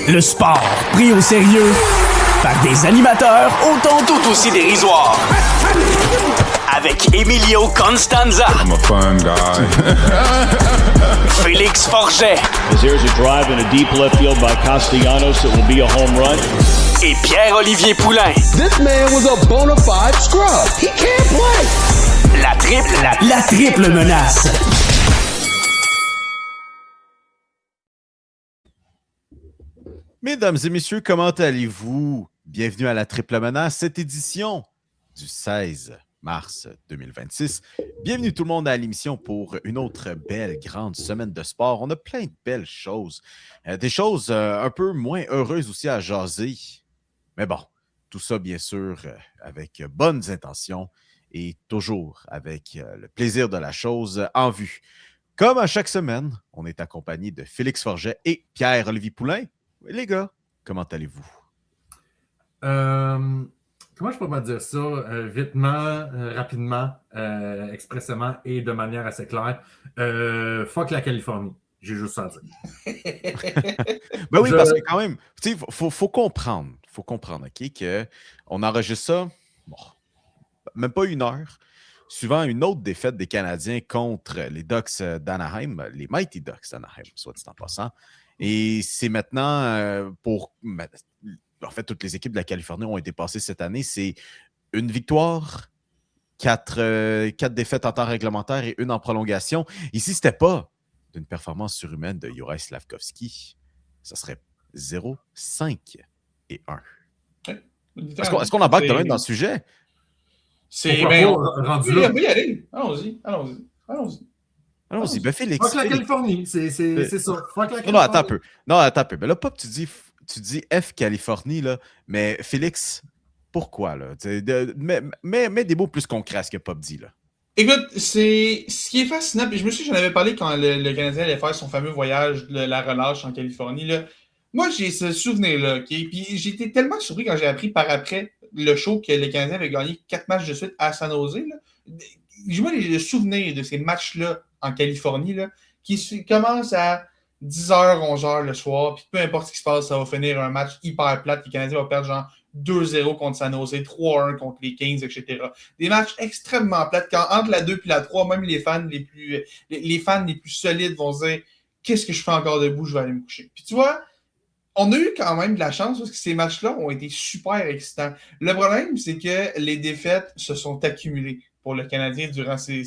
Le sport pris au sérieux par des animateurs autant tout aussi dérisoires. Avec Emilio Constanza. I'm a fun guy. Félix Forget. As here's a drive in a deep left field by Castellanos. It will be a home run. Et Pierre-Olivier Poulain. This man was a bona fide scrub. He can't play. La triple menace. Mesdames et messieurs, comment allez-vous? Bienvenue à la Triple Menace, cette édition du 16 mars 2026. Bienvenue tout le monde à l'émission pour une autre belle, grande semaine de sport. On a plein de belles choses. Des choses un peu moins heureuses aussi à jaser. Mais bon, tout ça bien sûr avec bonnes intentions et toujours avec le plaisir de la chose en vue. Comme à chaque semaine, on est accompagné de Félix Forget et Pierre-Olivier Poulain. Les gars, comment allez-vous? Comment je pourrais dire ça? Vitement, rapidement, expressément et de manière assez claire. Fuck la Californie. J'ai juste ça à dire. Ben oui, parce que quand même, il faut comprendre. Faut comprendre, OK, qu'on enregistre ça, bon, même pas une heure, suivant une autre défaite des Canadiens contre les Ducks d'Anaheim, les Mighty Ducks d'Anaheim, soit dit en passant. Et c'est maintenant en fait, toutes les équipes de la Californie ont été passées cette année. C'est une victoire, quatre défaites en temps réglementaire et une en prolongation. Ici, c'était pas d'une performance surhumaine de Juraj Slafkovský. Ça serait 0, 5 et 1. Est-ce qu'on embarque quand même dans le sujet? C'est bien rendu là. Oui, allez. Allons-y. Allons-y, ben Félix. Fuck la Californie, c'est ça. Fuck la Californie. Non, attends un peu. Mais là, Pop, tu dis F Californie, là, mais Félix, pourquoi, là? Mets des mots plus concrets à ce que Pop dit, là. Écoute, c'est ce qui est fascinant, puis je me souviens, j'en avais parlé quand le Canadien allait faire son fameux voyage de la relâche en Californie, là. Moi, j'ai ce souvenir-là, OK? Puis j'ai été tellement surpris quand j'ai appris par après le show que le Canadien avait gagné 4 matchs de suite à San Jose, là. J'ai le souvenir de ces matchs-là en Californie, là, qui commencent à 10h, 11h le soir, puis peu importe ce qui se passe, ça va finir un match hyper plate, les Canadiens vont perdre genre 2-0 contre San Jose, 3-1 contre les Kings, etc. Des matchs extrêmement plates, quand entre la 2 et la 3, même les fans les plus solides vont se dire « Qu'est-ce que je fais encore debout? Je vais aller me coucher. » Puis tu vois, on a eu quand même de la chance parce que ces matchs-là ont été super excitants. Le problème, c'est que les défaites se sont accumulées pour le Canadien durant ces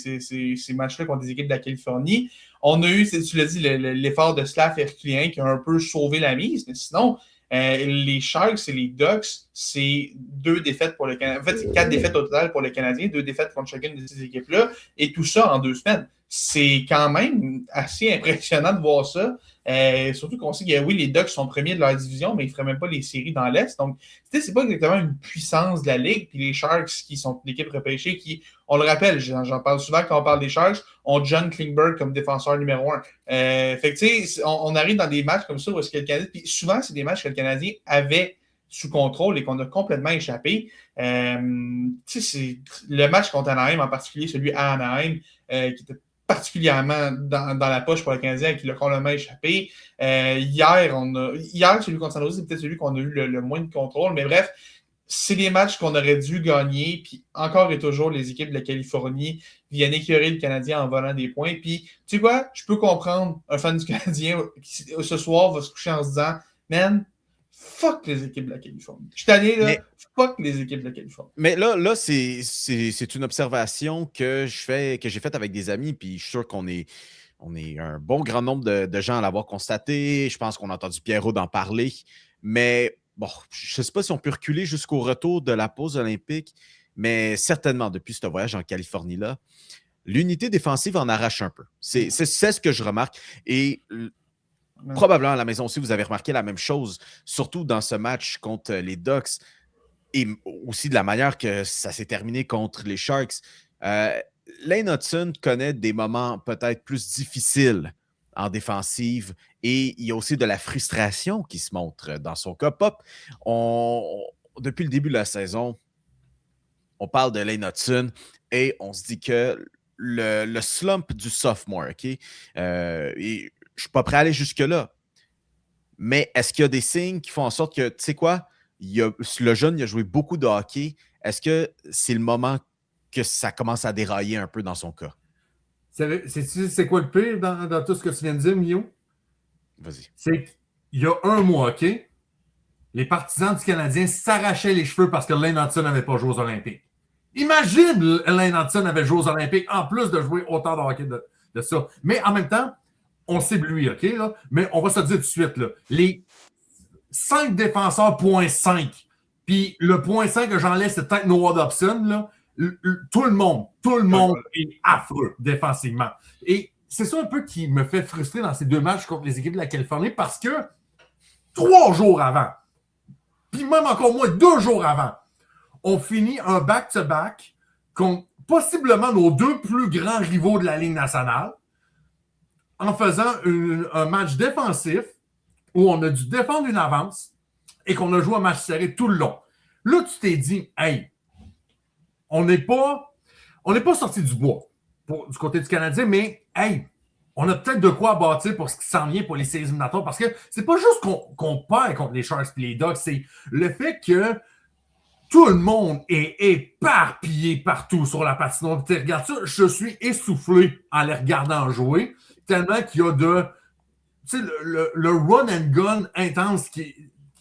matchs-là contre des équipes de la Californie. On a eu, tu l'as dit, l'effort de Slav herculien qui a un peu sauvé la mise, mais sinon, les Sharks et les Ducks, c'est 2 défaites pour le Canadien. En fait, c'est 4 défaites au total pour le Canadien, 2 défaites contre chacune de ces équipes-là, et tout ça en 2 semaines. C'est quand même assez impressionnant de voir ça. Surtout qu'on sait que oui, les Ducks sont premiers de leur division, mais ils ne feraient même pas les séries dans l'Est. Donc, c'est pas exactement une puissance de la Ligue. Puis les Sharks, qui sont l'équipe repêchée, qui, on le rappelle, j'en parle souvent quand on parle des Sharks, ont John Klingberg comme défenseur numéro 1. Fait que tu sais, on arrive dans des matchs comme ça où est-ce que le Canadien, puis souvent, c'est des matchs que le Canadien avait sous contrôle et qu'on a complètement échappé. C'est le match contre Anaheim, en particulier celui à Anaheim, qui était particulièrement dans la poche pour le Canadien qui l'a complètement échappé. Hier, celui contre San Jose, c'est peut-être celui qu'on a eu le moins de contrôle, mais bref, c'est des matchs qu'on aurait dû gagner, puis encore et toujours, les équipes de la Californie viennent écœurer le Canadien en volant des points, puis tu sais quoi, je peux comprendre un fan du Canadien qui ce soir va se coucher en se disant « Man, fuck les équipes de la Californie. » Je suis allé là, fuck les équipes de la Californie. Mais là c'est une observation que j'ai faite avec des amis, puis je suis sûr qu'on est un bon grand nombre de gens à l'avoir constaté. Je pense qu'on a entendu Pierrot d'en parler. Mais bon, je ne sais pas si on peut reculer jusqu'au retour de la pause olympique, mais certainement depuis ce voyage en Californie-là, l'unité défensive en arrache un peu. C'est ce que je remarque. Et probablement à la maison aussi, vous avez remarqué la même chose, surtout dans ce match contre les Ducks et aussi de la manière que ça s'est terminé contre les Sharks. Lane Hutson connaît des moments peut-être plus difficiles en défensive et il y a aussi de la frustration qui se montre dans son cas. Pop, depuis le début de la saison, on parle de Lane Hutson et on se dit que le slump du sophomore, OK? Et je ne suis pas prêt à aller jusque-là. Mais est-ce qu'il y a des signes qui font en sorte que, tu sais quoi, le jeune il a joué beaucoup de hockey. Est-ce que c'est le moment que ça commence à dérailler un peu dans son cas? C'est quoi le pire dans tout ce que tu viens de dire, Mio? Vas-y. C'est qu'il y a un mois, OK? Les partisans du Canadien s'arrachaient les cheveux parce que Lane Hudson n'avait pas joué aux Olympiques. Imagine Lane Hudson avait joué aux Olympiques en plus de jouer autant de hockey de ça. Mais en même temps, on s'éblouit, OK? Là? Mais on va se dire tout de suite, là, les 5 défenseurs, .5, puis le .5 que j'enlève, c'est peut-être Noah Dobson, là. Tout le monde est affreux défensivement. Et c'est ça un peu qui me fait frustrer dans ces 2 matchs contre les équipes de la Californie parce que 3 jours avant, puis même encore moins 2 jours avant, on finit un back-to-back contre possiblement nos 2 plus grands rivaux de la Ligue nationale en faisant un match défensif où on a dû défendre une avance et qu'on a joué un match serré tout le long. Là, tu t'es dit, hey, on n'est pas sorti du bois du côté du Canadien, mais hey, on a peut-être de quoi bâtir pour ce qui s'en vient pour les séries éliminatoires parce que c'est pas juste qu'on perd contre les Sharks et les Ducks, c'est le fait que tout le monde est éparpillé partout sur la patinoire. Tu regardes ça, je suis essoufflé en les regardant jouer, tellement qu'il y a le run and gun intense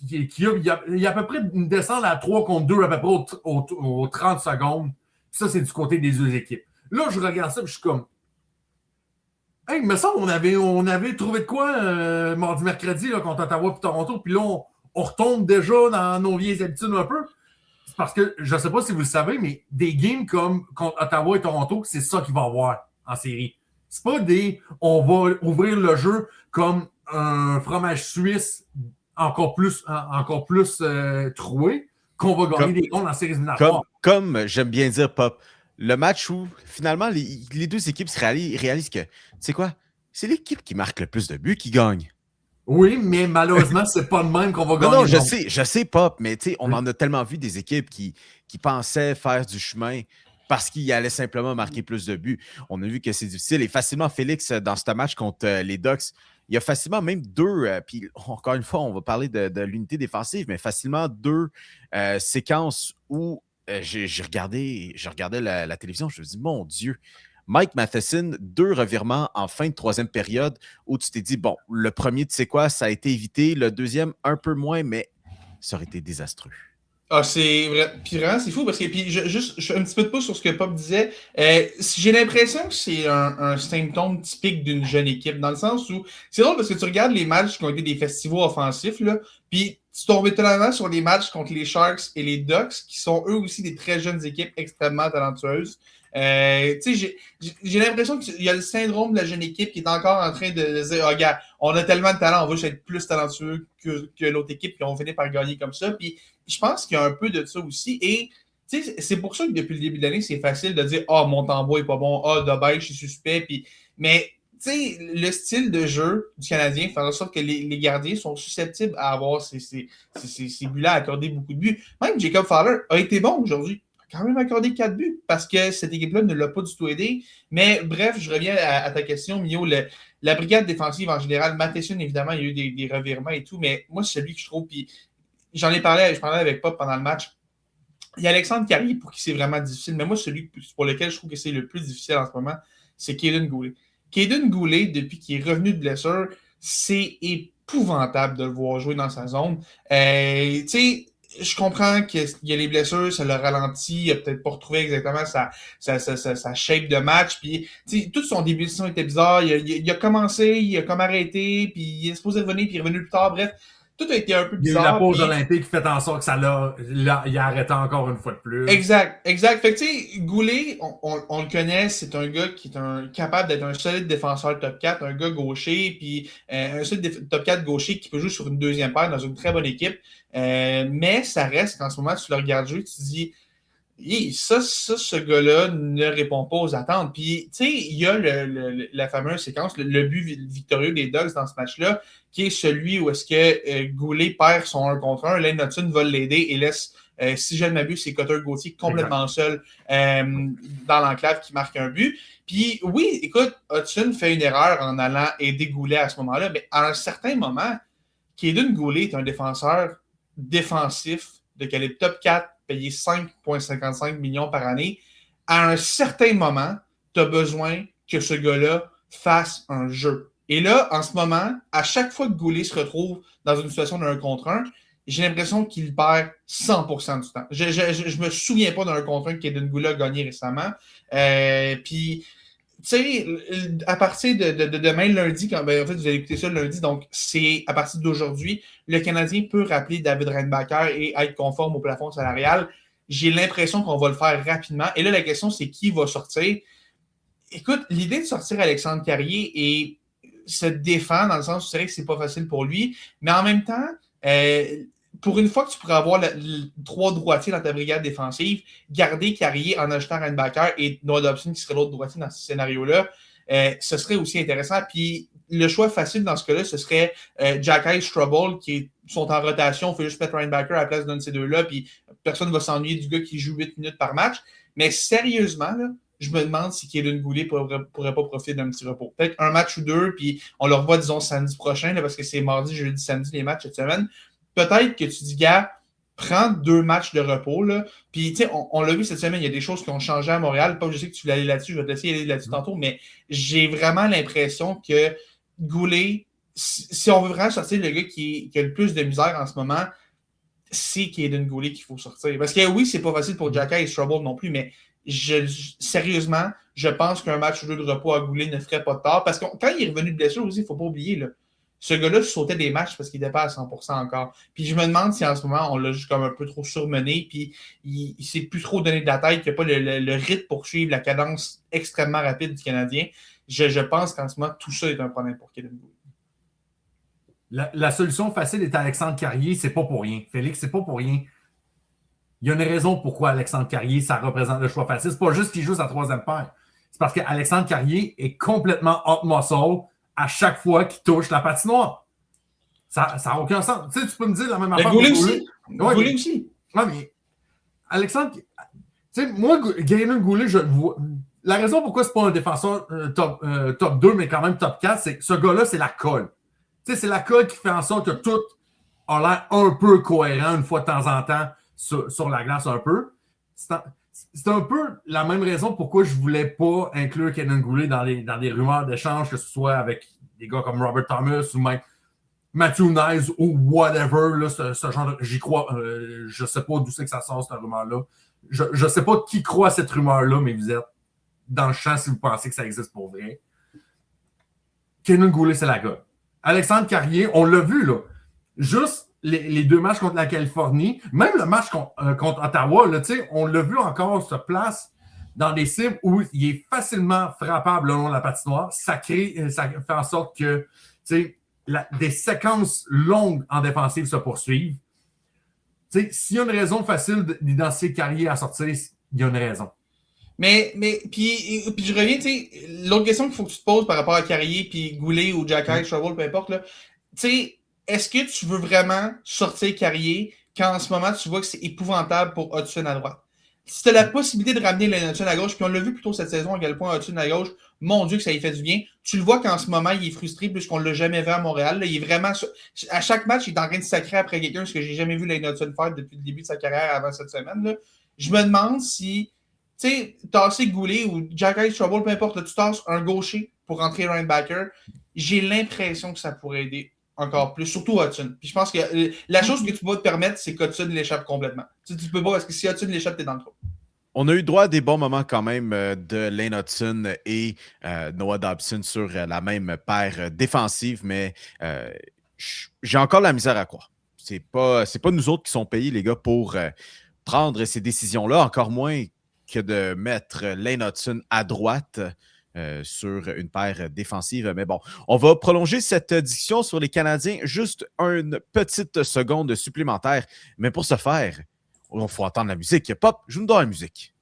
il y a à peu près une descente à 3 contre 2 à peu près aux 30 secondes. Ça, c'est du côté des 2 équipes. Là, je regarde ça et je suis comme hey, il me semble qu'on avait trouvé de quoi mardi, mercredi là, contre Ottawa et Toronto, puis là, on retombe déjà dans nos vieilles habitudes un peu. C'est parce que, je ne sais pas si vous le savez, mais des games comme contre Ottawa et Toronto, c'est ça qu'il va y avoir en série. C'est pas on va ouvrir le jeu comme un fromage suisse encore plus troué qu'on va gagner des comptes en séries éliminatoires. Comme j'aime bien dire, Pop, le match où finalement les 2 équipes réalisent que, tu sais quoi, c'est l'équipe qui marque le plus de buts qui gagne. Oui, mais malheureusement, c'est pas le même qu'on va gagner. Non, je sais, Pop, mais tu sais, on en a tellement vu des équipes qui pensaient faire du chemin parce qu'ils allaient simplement marquer plus de buts. On a vu que c'est difficile. Et facilement, Félix, dans ce match contre les Ducks, il y a facilement même 2, puis encore une fois, on va parler de l'unité défensive, mais facilement 2 séquences où je regardais la télévision, je me dis, mon Dieu, Mike Matheson, 2 revirements en fin de 3e période où tu t'es dit, bon, le premier, tu sais quoi, ça a été évité, le deuxième, un peu moins, mais ça aurait été désastreux. Ah, c'est vrai. Puis vraiment, c'est fou parce que puis je suis un petit peu de pouce sur ce que Pop disait. J'ai l'impression que c'est un symptôme typique d'une jeune équipe, dans le sens où c'est drôle parce que tu regardes les matchs qui ont été des festivals offensifs, là, puis tu tombes étonnamment sur des matchs contre les Sharks et les Ducks, qui sont eux aussi des très jeunes équipes extrêmement talentueuses. J'ai l'impression qu'il y a le syndrome de la jeune équipe qui est encore en train de dire oh, regarde, on a tellement de talent, on veut être plus talentueux que l'autre équipe, puis on finit par gagner comme ça. Puis je pense qu'il y a un peu de ça aussi. Et c'est pour ça que depuis le début de l'année, c'est facile de dire ah, mon tambour est pas bon, ah, Dobey, je suis suspect. Puis, mais le style de jeu du Canadien fait en sorte que les gardiens sont susceptibles à avoir ces buts-là, à accorder beaucoup de buts. Même Jacob Fowler a été bon aujourd'hui. Quand même accordé 4 buts parce que cette équipe-là ne l'a pas du tout aidé. Mais bref, je reviens à ta question, Mio. La brigade défensive en général, Matheson, évidemment, il y a eu des revirements et tout, mais moi, c'est celui que je trouve, puis je parlais avec Pop pendant le match. Il y a Alexandre Carrier pour qui c'est vraiment difficile, mais moi, celui pour lequel je trouve que c'est le plus difficile en ce moment, c'est Kaden Goulet. Kaden Goulet, depuis qu'il est revenu de blessure, c'est épouvantable de le voir jouer dans sa zone. Tu sais, je comprends qu'il y a les blessures, ça le ralentit, il n'a peut-être pas retrouvé exactement sa shape de match. Puis, tout son début de saison était bizarre. Il a commencé, il a comme arrêté, puis il est supposé revenir, puis il est revenu plus tard. Bref, tout a été un peu bizarre. Il y a eu la pause olympique qui fait en sorte que il a arrêté encore une fois de plus. Exact. Fait que, tu sais, Goulet, on le connaît, c'est un gars qui est capable d'être un solide défenseur top 4, un gars gaucher, puis un solide top 4 gaucher qui peut jouer sur une deuxième paire dans une très bonne équipe. Mais ça reste qu'en ce moment, tu le regardes jouer, tu te dis, ce gars-là ne répond pas aux attentes. Puis, tu sais, il y a la fameuse séquence, le but victorieux des Ducks dans ce match-là, qui est celui où est-ce que Goulet perd son 1 contre 1, Lane Hudson va l'aider et laisse, si je ne m'abuse, c'est Cutter Gauthier complètement seul dans l'enclave qui marque un but. Puis, oui, écoute, Hudson fait une erreur en allant aider Goulet à ce moment-là, mais à un certain moment, Kaiden Goulet est un défenseur défensif de calibre top 4, payé 5,55 millions par année. À un certain moment, tu as besoin que ce gars-là fasse un jeu. Et là, en ce moment, à chaque fois que Goulet se retrouve dans une situation d'un contre un, j'ai l'impression qu'il perd 100% du temps. Je me souviens pas d'un contre un que Kaiden Goulet a gagné récemment. Puis, tu sais, à partir de demain, lundi, en fait, vous allez écouter ça le lundi, donc c'est à partir d'aujourd'hui, le Canadien peut rappeler David Reinbacher et être conforme au plafond salarial. J'ai l'impression qu'on va le faire rapidement. Et là, la question, c'est qui va sortir. Écoute, l'idée de sortir Alexandre Carrier et se défend dans le sens où c'est vrai que c'est pas facile pour lui, mais en même temps, pour une fois que tu pourrais avoir trois droitiers dans ta brigade défensive, garder Carrier en ajoutant Reinbacher et Noah Dobson qui serait l'autre droitier dans ce scénario-là, ce serait aussi intéressant. Puis le choix facile dans ce cas-là, ce serait Jack Struble qui sont en rotation. Il faut juste mettre Reinbacher à la place d'un de ces deux-là, puis personne ne va s'ennuyer du gars qui joue 8 minutes par match. Mais sérieusement, là, je me demande si Kaiden Goulet pourrait pas profiter d'un petit repos. Peut-être un match ou deux, puis on le revoit, disons, samedi prochain, là, parce que c'est mardi, jeudi, samedi, les matchs cette semaine. Peut-être que tu dis, gars, prends 2 matchs de repos, là. Puis, tu sais, on l'a vu cette semaine, il y a des choses qui ont changé à Montréal. Pas que je sais que tu voulais aller là-dessus, je vais te laisser aller là-dessus tantôt, mais j'ai vraiment l'impression que Goulet, si on veut vraiment sortir le gars qui a le plus de misère en ce moment, c'est Kaiden Goulet qu'il faut sortir. Parce que oui, c'est pas facile pour Jacka et Struble non plus, mais sérieusement, je pense qu'un match ou deux de repos à Goulet ne ferait pas de tort. Parce que quand il est revenu de blessure aussi, il ne faut pas oublier, là, ce gars-là sautait des matchs parce qu'il n'était pas à 100% encore. Puis je me demande si en ce moment, on l'a juste comme un peu trop surmené, puis il ne s'est plus trop donné de la tête, qu'il n'y a pas le rythme pour suivre la cadence extrêmement rapide du Canadien. Je pense qu'en ce moment, tout ça est un problème pour Kaiden Goulet. La solution facile est Alexandre Carrier, c'est pas pour rien. Félix, c'est pas pour rien. Il y a une raison pourquoi Alexandre Carrier, ça représente le choix facile. C'est pas juste qu'il joue sa troisième paire. C'est parce qu'Alexandre Carrier est complètement hot muscle à chaque fois qu'il touche la patinoire. Ça n'a aucun sens. Tu sais, tu peux me dire la même affaire. Goulet aussi. Goulet aussi. Ouais, mais Alexandre, tu sais, moi, Kaiden Goulet, je le vois. La raison pourquoi c'est pas un défenseur top 2, mais quand même top 4, c'est que ce gars-là, c'est la colle. Tu sais, c'est la colle qui fait en sorte que tout a l'air un peu cohérent une fois de temps en temps sur la glace un peu. C'est un peu la même raison pourquoi je ne voulais pas inclure Kaiden Goulet dans les rumeurs d'échange, que ce soit avec des gars comme Robert Thomas ou même Matthew Knies ou whatever. Là, ce genre de, j'y crois. Je ne sais pas d'où c'est que ça sort, cette rumeur-là. Je ne sais pas qui croit à cette rumeur-là, mais vous êtes dans le champ si vous pensez que ça existe pour vrai. Kaiden Goulet, c'est la gueule. Alexandre Carrier, on l'a vu, là. Juste les 2 matchs contre la Californie, même le match contre Ottawa, là, on l'a vu encore se place dans des cibles où il est facilement frappable le long de la patinoire. Ça fait en sorte que des séquences longues en défensive se poursuivent. S'il y a une raison facile d'identifier Carrier à sortir, il y a une raison. Mais puis je reviens, l'autre question qu'il faut que tu te poses par rapport à Carrier, puis Goulet ou Jack Struble, peu importe, là, est-ce que tu veux vraiment sortir Carrier quand en ce moment tu vois que c'est épouvantable pour Hudson à droite? Si tu as la possibilité de ramener Lane Hudson à gauche, puis on l'a vu plus tôt cette saison à quel point Hudson à gauche, mon Dieu que ça lui fait du bien. Tu le vois qu'en ce moment, il est frustré puisqu'on ne l'a jamais vu à Montréal. Là, il est vraiment. À chaque match, il est en train de sacrer après quelqu'un, ce que j'ai jamais vu Lane Hudson faire depuis le début de sa carrière avant cette semaine. Là. Je me demande si. Tu sais, tasser Goulet ou Jack Struble, peu importe, là, tu tasses un gaucher pour rentrer Reinbacher, j'ai l'impression que ça pourrait aider encore plus, surtout Hudson. Puis je pense que la chose que tu peux te permettre, c'est qu'Hudson l'échappe complètement. Tu peux pas, parce que si Hudson l'échappe, t'es dans le trou. On a eu droit à des bons moments quand même de Lane Hudson et Noah Dobson sur la même paire défensive, mais j'ai encore la misère à croire. C'est pas nous autres qui sont payés, les gars, pour prendre ces décisions-là, encore moins que de mettre Lane Hudson à droite sur une paire défensive. Mais bon, on va prolonger cette discussion sur les Canadiens juste une petite seconde supplémentaire. Mais pour ce faire, il faut entendre la musique. Pop, joue-nous dans la musique.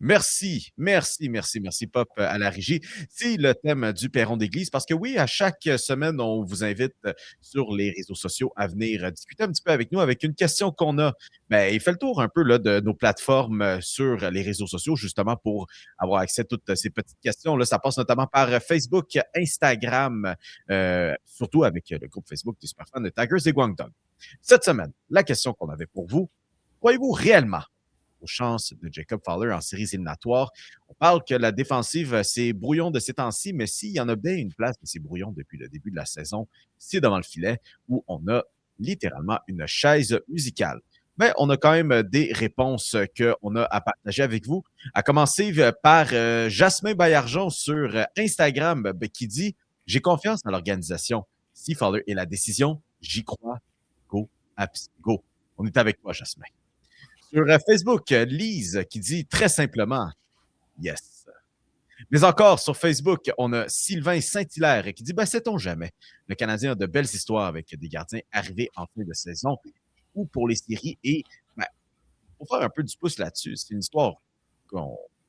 Merci, Pop, à la régie. C'est le thème du Perron d'église parce que oui, à chaque semaine, on vous invite sur les réseaux sociaux à venir discuter un petit peu avec nous avec une question qu'on a. Ben, il fait le tour un peu là, de nos plateformes sur les réseaux sociaux, justement pour avoir accès à toutes ces petites questions. Là, ça passe notamment par Facebook, Instagram, surtout avec le groupe Facebook des superfans de Tigers et Guangdong. Cette semaine, la question qu'on avait pour vous, croyez-vous réellement aux chances de Jacob Fowler en séries éliminatoires? On parle que la défensive, c'est brouillon de ces temps-ci, mais s'il y en a bien une place de ces brouillons depuis le début de la saison, c'est devant le filet où on a littéralement une chaise musicale. Mais on a quand même des réponses qu'on a à partager avec vous. À commencer par Jasmin Baillargeon sur Instagram qui dit « J'ai confiance dans l'organisation. Si Fowler est la décision, j'y crois. Go, Abs, go. » On est avec toi, Jasmin. Sur Facebook, Lise qui dit très simplement « Yes ». Mais encore sur Facebook, on a Sylvain Saint-Hilaire qui dit ben, « Sait-on jamais? Le Canadien a de belles histoires avec des gardiens arrivés en fin de saison ou pour les séries. » Et ben, pour faire un peu du pouce là-dessus, c'est une histoire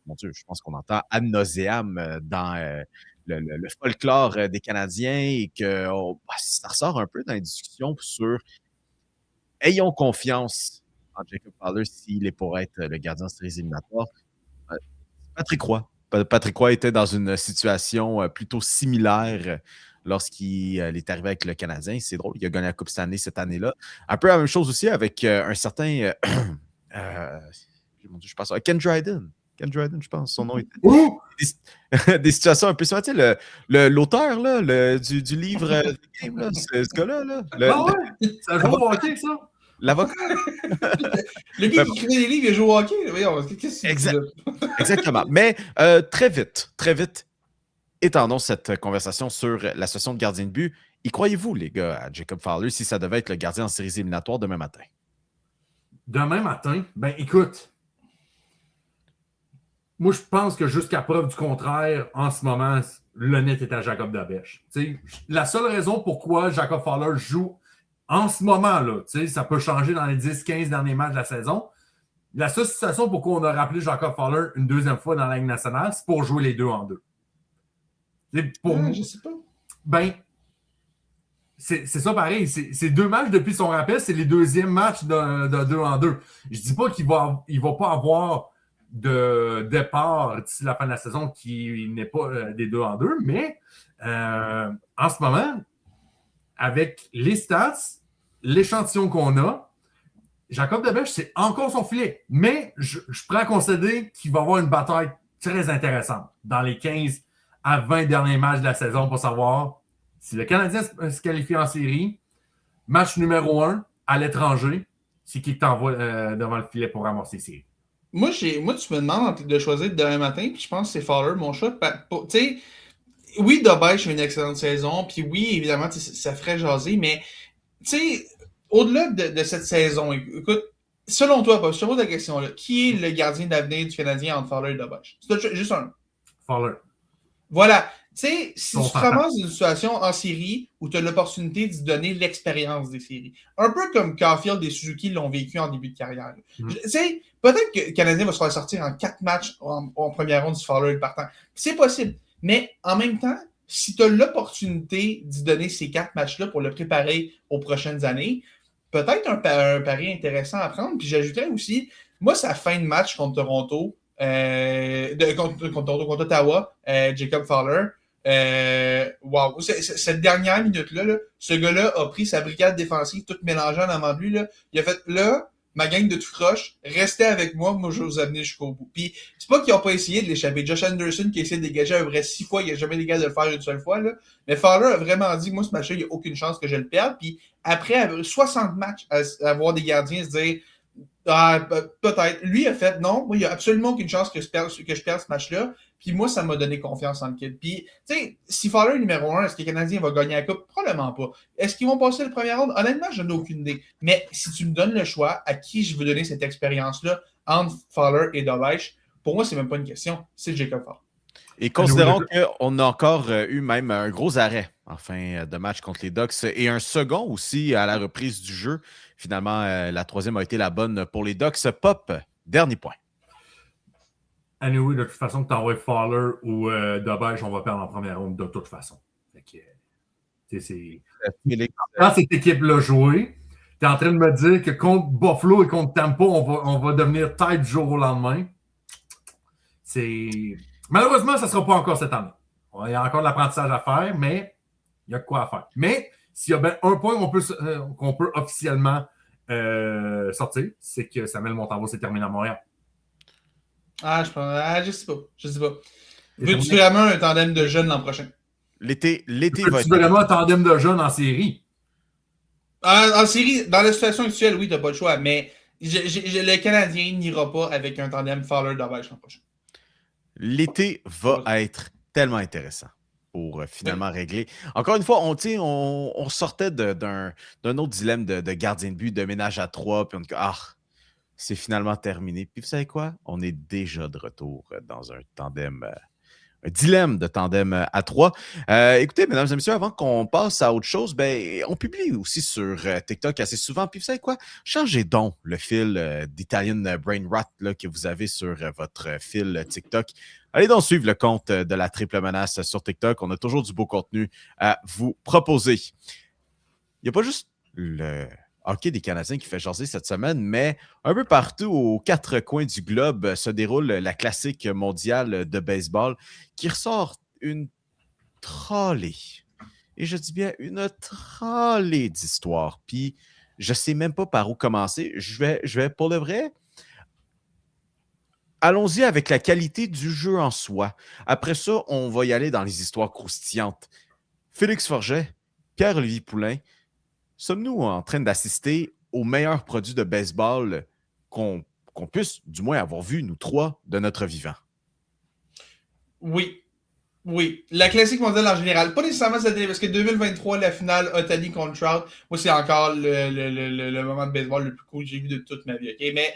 mon Dieu, je pense qu'on entend ad nauseam dans le folklore des Canadiens et que ça ressort un peu dans les discussions sur « Ayons confiance » en Jacob Fowler s'il est pour être le gardien de séries éliminatoires. Patrick Roy. Patrick Roy était dans une situation plutôt similaire lorsqu'il est arrivé avec le Canadien. C'est drôle, il a gagné la Coupe Stanley cette année-là. Un peu la même chose aussi avec un certain je pense, Ken Dryden. Ken Dryden, je pense, son nom était. Des situations un peu similaires. Tu sais, l'auteur là, du livre The Game, là, ce gars-là. Là, ouais, ça joue au hockey, ça. L'avocat. Le gars qui écrivait des livres, il joue au hockey. Qu'est-ce que c'est? Exactement. Mais très vite, étendons cette conversation sur la situation de gardien de but. Y croyez-vous, les gars, à Jacob Fowler, si ça devait être le gardien en séries éliminatoires demain matin? Demain matin? Ben, écoute, moi, je pense que jusqu'à preuve du contraire, en ce moment, le net est à Jacob Dabèche. La seule raison pourquoi Jacob Fowler joue en ce moment-là, ça peut changer dans les 10-15 derniers matchs de la saison. La seule situation pourquoi on a rappelé Jacob Fowler une deuxième fois dans la Ligue nationale, c'est pour jouer les 2-en-2. Je sais pas. Ben, c'est ça pareil. C'est 2 matchs depuis son rappel, c'est les deuxièmes matchs de 2-en-2. Je dis pas qu'il va pas avoir de départ d'ici la fin de la saison qui n'est pas des 2-en-2, mais en ce moment, avec les stats, l'échantillon qu'on a, Jacob Dabèche, c'est encore son filet. Mais je prends à concéder qu'il va avoir une bataille très intéressante dans les 15 à 20 derniers matchs de la saison pour savoir si le Canadien se qualifie en série, match numéro 1 à l'étranger, c'est qui t'envoie devant le filet pour ramasser les séries. Moi, tu me demandes de choisir demain matin, puis je pense que c'est Fowler, mon choix. Tu sais, oui, Dabèche a une excellente saison, puis oui, évidemment, ça ferait jaser, mais tu sais, au-delà de cette saison, écoute, selon toi, je te pose la question, là, qui est le gardien d'avenir du Canadien entre Fowler et Dabèche? C'est juste un. Fowler. Voilà. Tu sais, si tu te ramasses dans une situation en série où tu as l'opportunité de donner l'expérience des séries, un peu comme Caulfield et Suzuki l'ont vécu en début de carrière. Tu sais, peut-être que le Canadien va se faire sortir en 4 matchs en première ronde du Fowler et le partant. C'est possible. Mais en même temps, si tu as l'opportunité d'y donner ces 4 matchs-là pour le préparer aux prochaines années, peut-être un pari intéressant à prendre. Puis j'ajouterais aussi, moi, sa fin de match contre Toronto, contre Ottawa, Jacob Fowler, wow. Cette dernière minute-là, ce gars-là a pris sa brigade défensive toute mélangée en avant de lui. Là. Il a fait là, ma gang de tout croche, restez avec moi, je vais vous amener jusqu'au bout. Puis c'est pas qu'ils n'ont pas essayé de l'échapper. Josh Anderson qui a essayé de dégager un vrai 6 fois, il n'a jamais été capable de le faire une seule fois. Là. Mais Fowler a vraiment dit, moi, ce match-là, il n'y a aucune chance que je le perde. Puis après 60 matchs à avoir des gardiens se dire peut-être. Lui a fait non, moi, il n'y a absolument aucune chance que je perde ce match-là. Puis moi, ça m'a donné confiance en le kid. Puis, tu sais, si Fowler est numéro 1, est-ce que les Canadiens vont gagner la Coupe? Probablement pas. Est-ce qu'ils vont passer le premier round? Honnêtement, je n'ai aucune idée. Mais si tu me donnes le choix à qui je veux donner cette expérience-là entre Fowler et Dabèche, pour moi, c'est même pas une question. C'est Jacob Fowler. Et considérons qu'on a encore eu même un gros arrêt en fin de match contre les Ducks et un second aussi à la reprise du jeu. Finalement, la troisième a été la bonne pour les Ducks. Pop, dernier point. anyway, de toute façon, que tu envoies Fowler ou Dobèche, on va perdre en première ronde de toute façon. Fait que, c'est... Quand cette équipe-là joué, tu es en train de me dire que contre Buffalo et contre Tampa, on va devenir tête du jour au lendemain. Malheureusement, ça ne sera pas encore cette année. Il y a encore de l'apprentissage à faire, mais il y a de quoi à faire. Mais s'il y a bien un point qu'on peut officiellement sortir, c'est que Samuel Montembeault s'est terminé à Montréal. Je sais pas. Veux-tu vraiment un tandem de jeunes l'an prochain? L'été va être... vraiment un tandem de jeunes en série? En série, dans la situation actuelle, oui, tu n'as pas le choix, mais le Canadien n'ira pas avec un tandem Fowler-Dobèche l'an prochain. L'été va être tellement intéressant pour finalement régler. Encore une fois, on sortait d'un autre dilemme de gardien de but, de ménage à 3, puis on dit c'est finalement terminé. Puis vous savez quoi? On est déjà de retour dans un tandem, un dilemme de tandem à 3. Écoutez, mesdames et messieurs, avant qu'on passe à autre chose, on publie aussi sur TikTok assez souvent. Puis vous savez quoi? Changez donc le fil d'Italian Brain Rot là, que vous avez sur votre fil TikTok. Allez donc suivre le compte de la Triple Menace sur TikTok. On a toujours du beau contenu à vous proposer. Il n'y a pas juste le hockey des Canadiens qui fait jaser cette semaine, mais un peu partout aux 4 coins du globe se déroule la classique mondiale de baseball qui ressort une trolley. Et je dis bien une trolley d'histoires. Puis je ne sais même pas par où commencer. Je vais pour le vrai... Allons-y avec la qualité du jeu en soi. Après ça, on va y aller dans les histoires croustillantes. Félix Forget, Pierre-Olivier Poulain, sommes-nous en train d'assister au meilleur produit de baseball qu'on puisse du moins avoir vu, nous trois, de notre vivant? Oui. La classique mondiale en général. Pas nécessairement cette année, parce que 2023, la finale Ohtani contre Trout, moi, c'est encore le moment de baseball le plus cool que j'ai vu de toute ma vie. Okay? Mais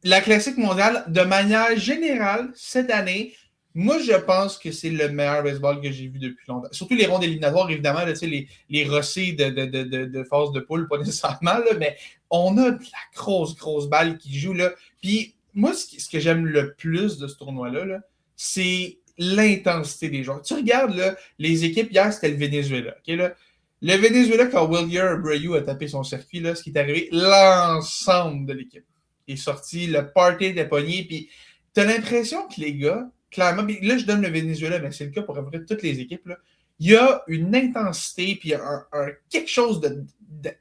la classique mondiale, de manière générale, cette année, moi, je pense que c'est le meilleur baseball que j'ai vu depuis longtemps. Surtout les rondes éliminatoires, évidemment, là, les rossés de phase de poule, pas nécessairement, là, mais on a de la grosse balle qui joue. Là. Puis moi, ce que j'aime le plus de ce tournoi-là, là, c'est l'intensité des joueurs. Tu regardes là, les équipes, hier, c'était le Venezuela. Okay, là? Le Venezuela, quand Wilyer Abreu a tapé son circuit, là, ce qui est arrivé, l'ensemble de l'équipe est sorti, le party était pogné, puis t'as l'impression que les gars, clairement, là je donne le Venezuela, mais c'est le cas pour à peu près toutes les équipes, là, il y a une intensité, puis quelque chose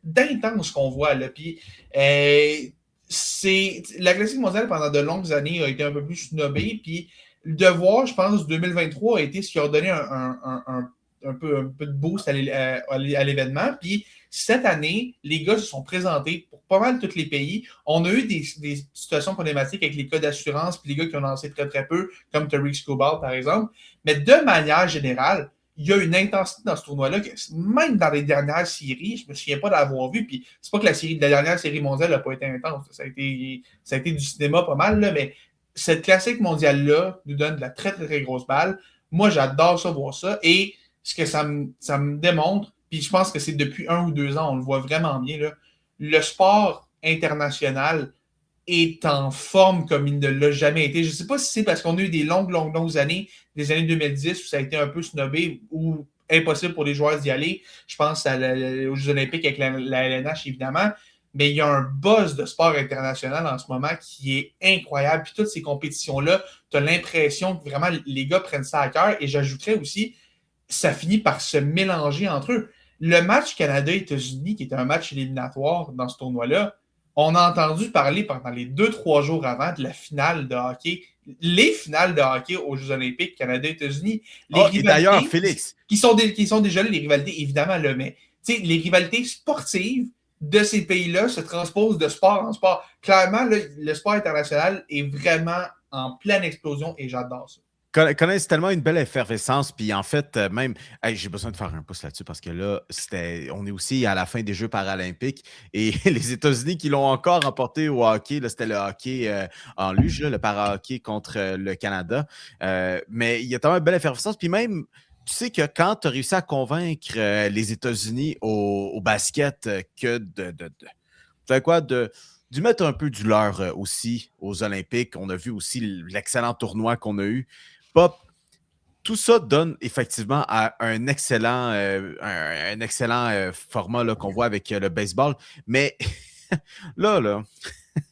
d'intense qu'on voit, là, puis la classique mondiale pendant de longues années a été un peu plus snobée, puis de voir, je pense, 2023 a été ce qui a donné un peu de boost à l'événement. Puis cette année, les gars se sont présentés pour pas mal tous les pays. On a eu des situations problématiques avec les cas d'assurance puis les gars qui ont lancé très, très peu, comme Tariq Skubal, par exemple. Mais de manière générale, il y a une intensité dans ce tournoi-là, que même dans les dernières séries, je ne me souviens pas d'avoir vu, puis c'est pas que la dernière série mondiale n'a pas été intense. Ça a été du cinéma pas mal, là, mais cette classique mondiale-là nous donne de la très, très, très grosse balle. Moi, j'adore ça, voir ça. Et ce que ça me démontre, puis je pense que c'est depuis 1 ou 2 ans, on le voit vraiment bien, là, le sport international est en forme comme il ne l'a jamais été. Je ne sais pas si c'est parce qu'on a eu des longues années, des années 2010, où ça a été un peu snobé ou impossible pour les joueurs d'y aller. Je pense aux Jeux olympiques avec la LNH, évidemment. Mais il y a un buzz de sport international en ce moment qui est incroyable. Puis toutes ces compétitions-là, tu as l'impression que vraiment les gars prennent ça à cœur. Et j'ajouterais aussi, ça finit par se mélanger entre eux. Le match Canada-États-Unis, qui était un match éliminatoire dans ce tournoi-là, on a entendu parler pendant les 2-3 jours avant de la finale de hockey, les finales de hockey aux Jeux olympiques Canada-États-Unis. Et d'ailleurs, Félix. Qui sont déjà là, les rivalités, évidemment, là, mais les rivalités sportives de ces pays-là se transposent de sport en sport. Clairement, le sport international est vraiment en pleine explosion et j'adore ça. Connaissent tellement une belle effervescence, puis en fait, même, j'ai besoin de faire un pouce là-dessus parce que là, on est aussi à la fin des Jeux paralympiques et les États-Unis qui l'ont encore remporté au hockey, là, c'était le hockey en luge, là, le para-hockey contre le Canada. Mais il y a tellement une belle effervescence, puis même, tu sais que quand tu as réussi à convaincre les États-Unis au basket que du dû mettre un peu du leur aussi aux Olympiques. On a vu aussi l'excellent tournoi qu'on a eu. Pop, tout ça donne effectivement à un excellent format là, qu'on voit avec le baseball. Mais là,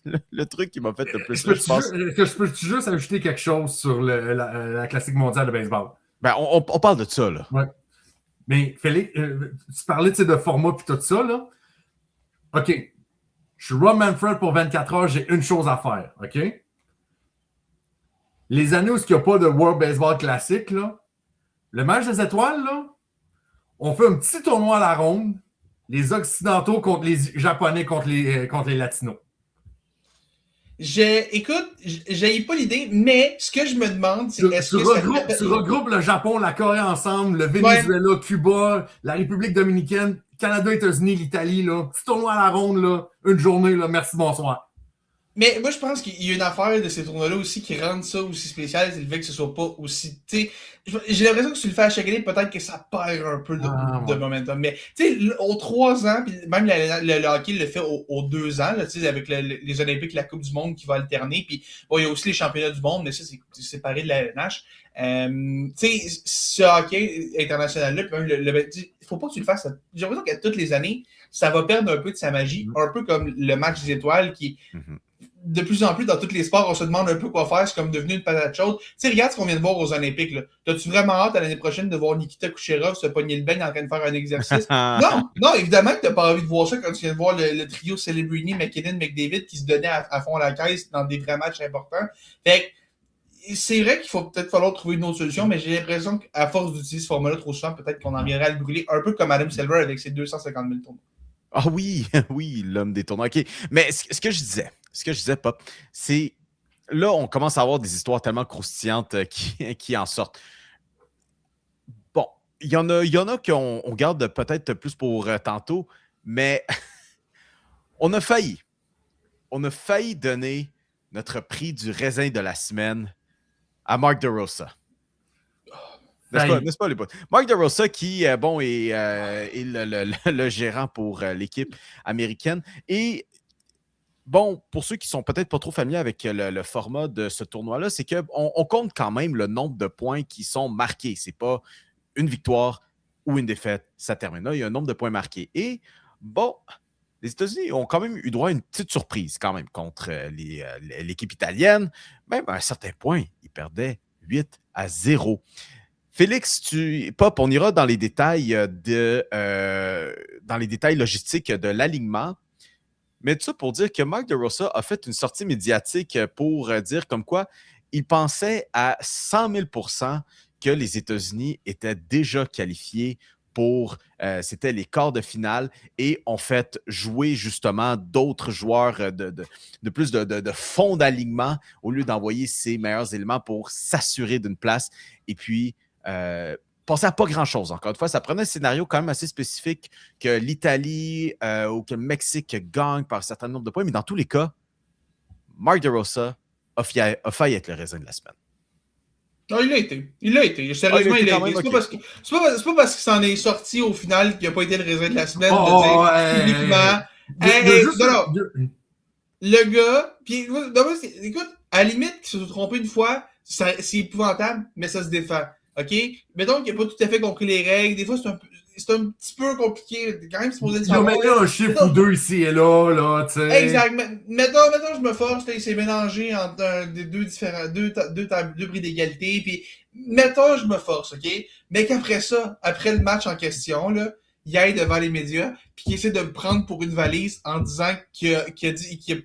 le truc qui m'a fait le plus... Je peux-tu juste ajouter quelque chose sur la classique mondiale de baseball? Ben, on parle de ça, là. Ouais. Mais Félix, tu parlais de format et tout ça, là. OK. Je suis Rob Manfred pour 24 heures, j'ai une chose à faire, OK? Les années où il n'y a pas de World Baseball Classic, là, le match des étoiles, là, on fait un petit tournoi à la ronde, les Occidentaux contre les Japonais contre les Latinos. Écoute, j'ai pas l'idée, mais ce que je me demande, c'est Tu regroupes le Japon, la Corée ensemble, le Venezuela, Cuba, la République dominicaine, Canada, États-Unis, l'Italie, là. Petit tournoi à la ronde, là, une journée, là, merci, bonsoir. Mais moi, je pense qu'il y a une affaire de ces tournois-là aussi qui rend ça aussi spécial, c'est le fait que ce soit pas aussi... J'ai l'impression que si tu le fais à chaque année, peut-être que ça perd un peu de momentum. Mais aux 3 ans, puis même le hockey le fait aux 2 ans, là, avec les Olympiques et la Coupe du Monde qui va alterner. Puis bon, il y a aussi les championnats du monde, mais ça, c'est séparé de la LNH. Ce hockey international-là, puis même il faut pas que tu le fasses. J'ai l'impression qu'à toutes les années, ça va perdre un peu de sa magie, un peu comme le match des étoiles qui... De plus en plus, dans tous les sports, on se demande un peu quoi faire. C'est comme devenu une patate chaude. Tu sais, regarde ce qu'on vient de voir aux Olympiques. Là. T'as-tu vraiment hâte à l'année prochaine de voir Nikita Kucherov se pogner le beigne en train de faire un exercice? Non, évidemment que t'as pas envie de voir ça quand tu viens de voir le trio Celebrini, McKinnon, McDavid qui se donnait à fond la caisse dans des vrais matchs importants. Fait que c'est vrai qu'il faut peut-être falloir trouver une autre solution, mais j'ai l'impression qu'à force d'utiliser ce format-là trop souvent, peut-être qu'on en viendrait à le brûler, un peu comme Adam Silver avec ses 250 000 tournois. Ah oui, oui, l'homme des tournois. OK. Mais ce que je disais, Pop, c'est là, on commence à avoir des histoires tellement croustillantes qui en sortent. Bon, il y en a qu'on garde peut-être plus pour tantôt, mais on a failli donner notre prix du raisin de la semaine à Mark DeRosa. N'est-ce pas, les potes? Mark DeRosa, qui est le gérant pour l'équipe américaine. Et bon, pour ceux qui sont peut-être pas trop familiers avec le format de ce tournoi-là, c'est qu'on compte quand même le nombre de points qui sont marqués. C'est pas une victoire ou une défaite, ça termine là. Il y a un nombre de points marqués. Et bon, les États-Unis ont quand même eu droit à une petite surprise quand même contre l'équipe italienne. Même à un certain point, ils perdaient 8-0. Félix, Pop, on ira dans les détails dans les détails logistiques de l'alignement. Mais tout ça pour dire que Mark DeRosa a fait une sortie médiatique pour dire comme quoi il pensait à 100 000 % que les États-Unis étaient déjà qualifiés pour, c'était les quarts de finale et ont fait jouer justement d'autres joueurs de plus de fond d'alignement au lieu d'envoyer ses meilleurs éléments pour s'assurer d'une place. Et puis, pensait à pas grand-chose. Encore une fois, ça prenait un scénario quand même assez spécifique que l'Italie ou que le Mexique gagne par un certain nombre de points. Mais dans tous les cas, Mark DeRosa a failli être le raisin de la semaine. Non, il l'a été. Sérieusement, il l'a été. C'est pas parce qu'il s'en est sorti au final qu'il n'a pas été le raisin de la semaine. Publiquement. Le gars, puis écoute, à la limite qu'il se soit trompé une fois, c'est épouvantable, mais ça se défend. OK? Mettons qu'il n'a pas tout à fait compris les règles. Des fois, c'est un petit peu compliqué. Quand même, c'est supposé le savoir. Il y a un chiffre ou deux ici et là, tu sais. Exact. Mettons, je me force, il s'est mélangé entre deux prix d'égalité. Puis, mettons, je me force, OK? Mais qu'après ça, après le match en question, là, il aille devant les médias, puis qu'il essaie de me prendre pour une valise en disant qu'il a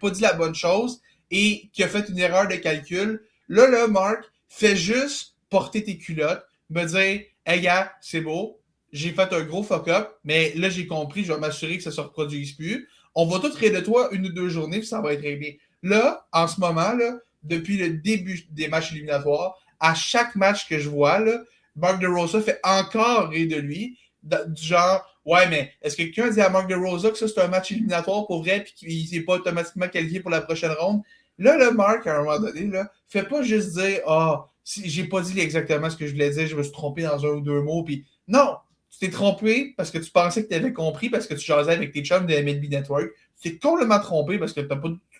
pas dit la bonne chose et qu'il a fait une erreur de calcul. Là, Marc, fais juste porter tes culottes, me dire « Hey gars, c'est beau, j'ai fait un gros fuck-up, mais là j'ai compris, je vais m'assurer que ça ne se reproduise plus. On va tout rire de toi 1 ou 2 journées, puis ça va être réglé. » Là, en ce moment, là, depuis le début des matchs éliminatoires, à chaque match que je vois, là, Mark DeRosa fait encore rire de lui, du genre « Ouais, mais est-ce que quelqu'un dit à Mark DeRosa que ça c'est un match éliminatoire pour vrai, puis qu'il n'est pas automatiquement qualifié pour la prochaine ronde? » Là, le Mark, à un moment donné, là, fait pas juste dire « Ah, j'ai pas dit exactement ce que je voulais dire, je me suis trompé dans 1 ou 2 mots. » Puis non, tu t'es trompé parce que tu pensais que tu avais compris, parce que tu jasais avec tes chums de MLB Network. Tu t'es complètement trompé parce que tu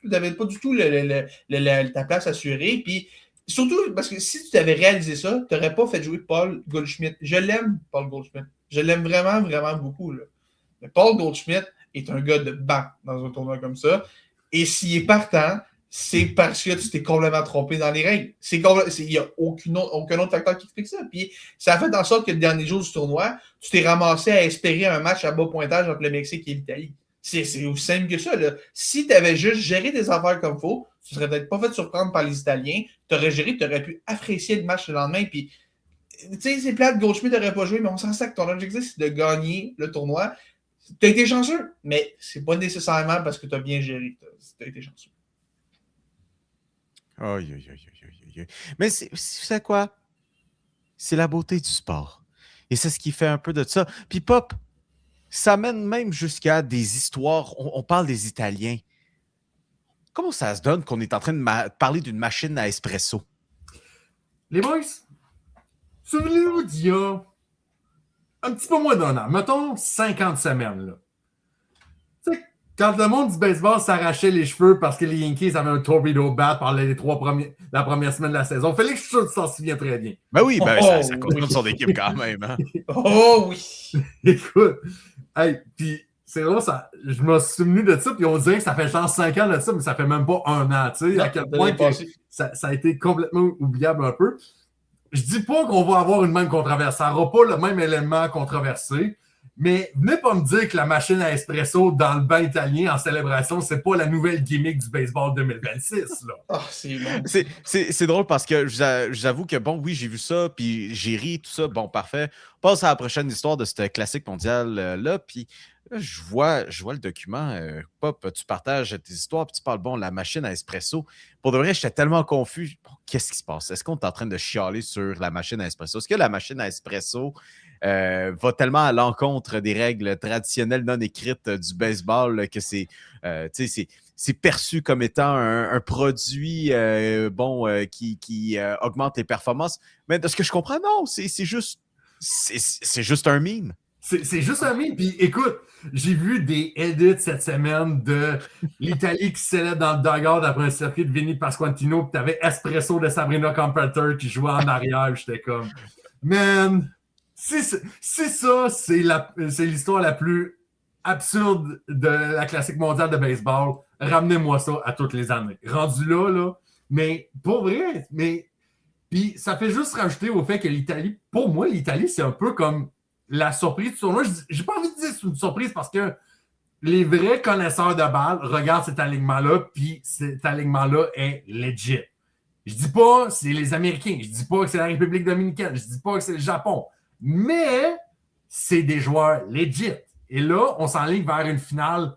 pas du tout ta place assurée. Puis surtout parce que si tu avais réalisé ça, tu n'aurais pas fait jouer Paul Goldschmidt. Je l'aime, Paul Goldschmidt. Je l'aime vraiment, vraiment beaucoup. Là. Mais Paul Goldschmidt est un gars de banc dans un tournoi comme ça. Et s'il est partant, c'est parce que tu t'es complètement trompé dans les règles. Il n'y a aucun autre facteur qui explique ça. Puis ça a fait en sorte que le dernier jour du tournoi, tu t'es ramassé à espérer un match à bas pointage entre le Mexique et l'Italie. C'est aussi simple que ça. Là. Si tu avais juste géré tes affaires comme il faut, tu ne serais peut-être pas fait surprendre par les Italiens. Tu aurais pu apprécier le match le lendemain. Puis, tu sais, c'est plate, Goldschmidt n'aurait pas joué, mais on s'en sait que ton objectif, c'est de gagner le tournoi. Tu as été chanceux, mais c'est pas nécessairement parce que tu as bien géré. Tu as été chanceux. Aïe. Mais c'est quoi? C'est la beauté du sport. Et c'est ce qui fait un peu de ça. Puis Pop, ça mène même jusqu'à des histoires. On parle des Italiens. Comment ça se donne qu'on est en train de parler d'une machine à espresso? Les boys, souvenez-vous d'il y a un petit peu moins d'un an, mettons 50 semaines. Là. Tu sais, quand le monde du baseball s'arrachait les cheveux parce que les Yankees avaient un torpedo bat par la première semaine de la saison, Félix Schultz s'en souvient très bien. Ben oui, ça compte son équipe quand même. Hein? Oh oui! Écoute, hey, puis c'est drôle, je me suis souvenu de ça, puis on dirait que ça fait genre 5 ans de ça, mais ça fait même pas un an, tu sais, à quel point que ça a été complètement oubliable un peu. Je dis pas qu'on va avoir une même controverse, ça n'aura pas le même élément controversé, mais venez pas me dire que la machine à espresso dans le bain italien en célébration, c'est pas la nouvelle gimmick du baseball 2026, là. Oh, c'est bon. C'est drôle parce que j'avoue que, bon, oui, j'ai vu ça, puis j'ai ri, tout ça, bon, parfait. On passe à la prochaine histoire de cette classique mondiale-là, puis je vois le document, Pop, tu partages tes histoires, puis tu parles, bon, la machine à espresso. Pour de vrai, j'étais tellement confus. Bon, qu'est-ce qui se passe? Est-ce qu'on est en train de chialer sur la machine à espresso? Est-ce que la machine à espresso va tellement à l'encontre des règles traditionnelles non écrites du baseball que c'est perçu comme étant un produit qui augmente les performances? Mais de ce que je comprends, non, c'est juste un meme. C'est juste un meme. Puis écoute, j'ai vu des edits cette semaine de l'Italie qui célèbre dans le dugout après un circuit de Vinny Pasquantino, puis t'avais Espresso de Sabrina Carpenter qui jouait en arrière. J'étais comme, man, c'est ça, c'est l'histoire la plus absurde de la classique mondiale de baseball. Ramenez-moi ça à toutes les années. Rendu là, mais pour vrai, puis ça fait juste rajouter au fait que l'Italie, pour moi, l'Italie, c'est un peu comme la surprise du tournoi. J'ai pas envie de dire que c'est une surprise parce que les vrais connaisseurs de balles regardent cet alignement-là, puis cet alignement-là est legit. Je dis pas que c'est les Américains, je dis pas que c'est la République dominicaine, je dis pas que c'est le Japon, mais c'est des joueurs legit. Et là, on s'enligne vers une finale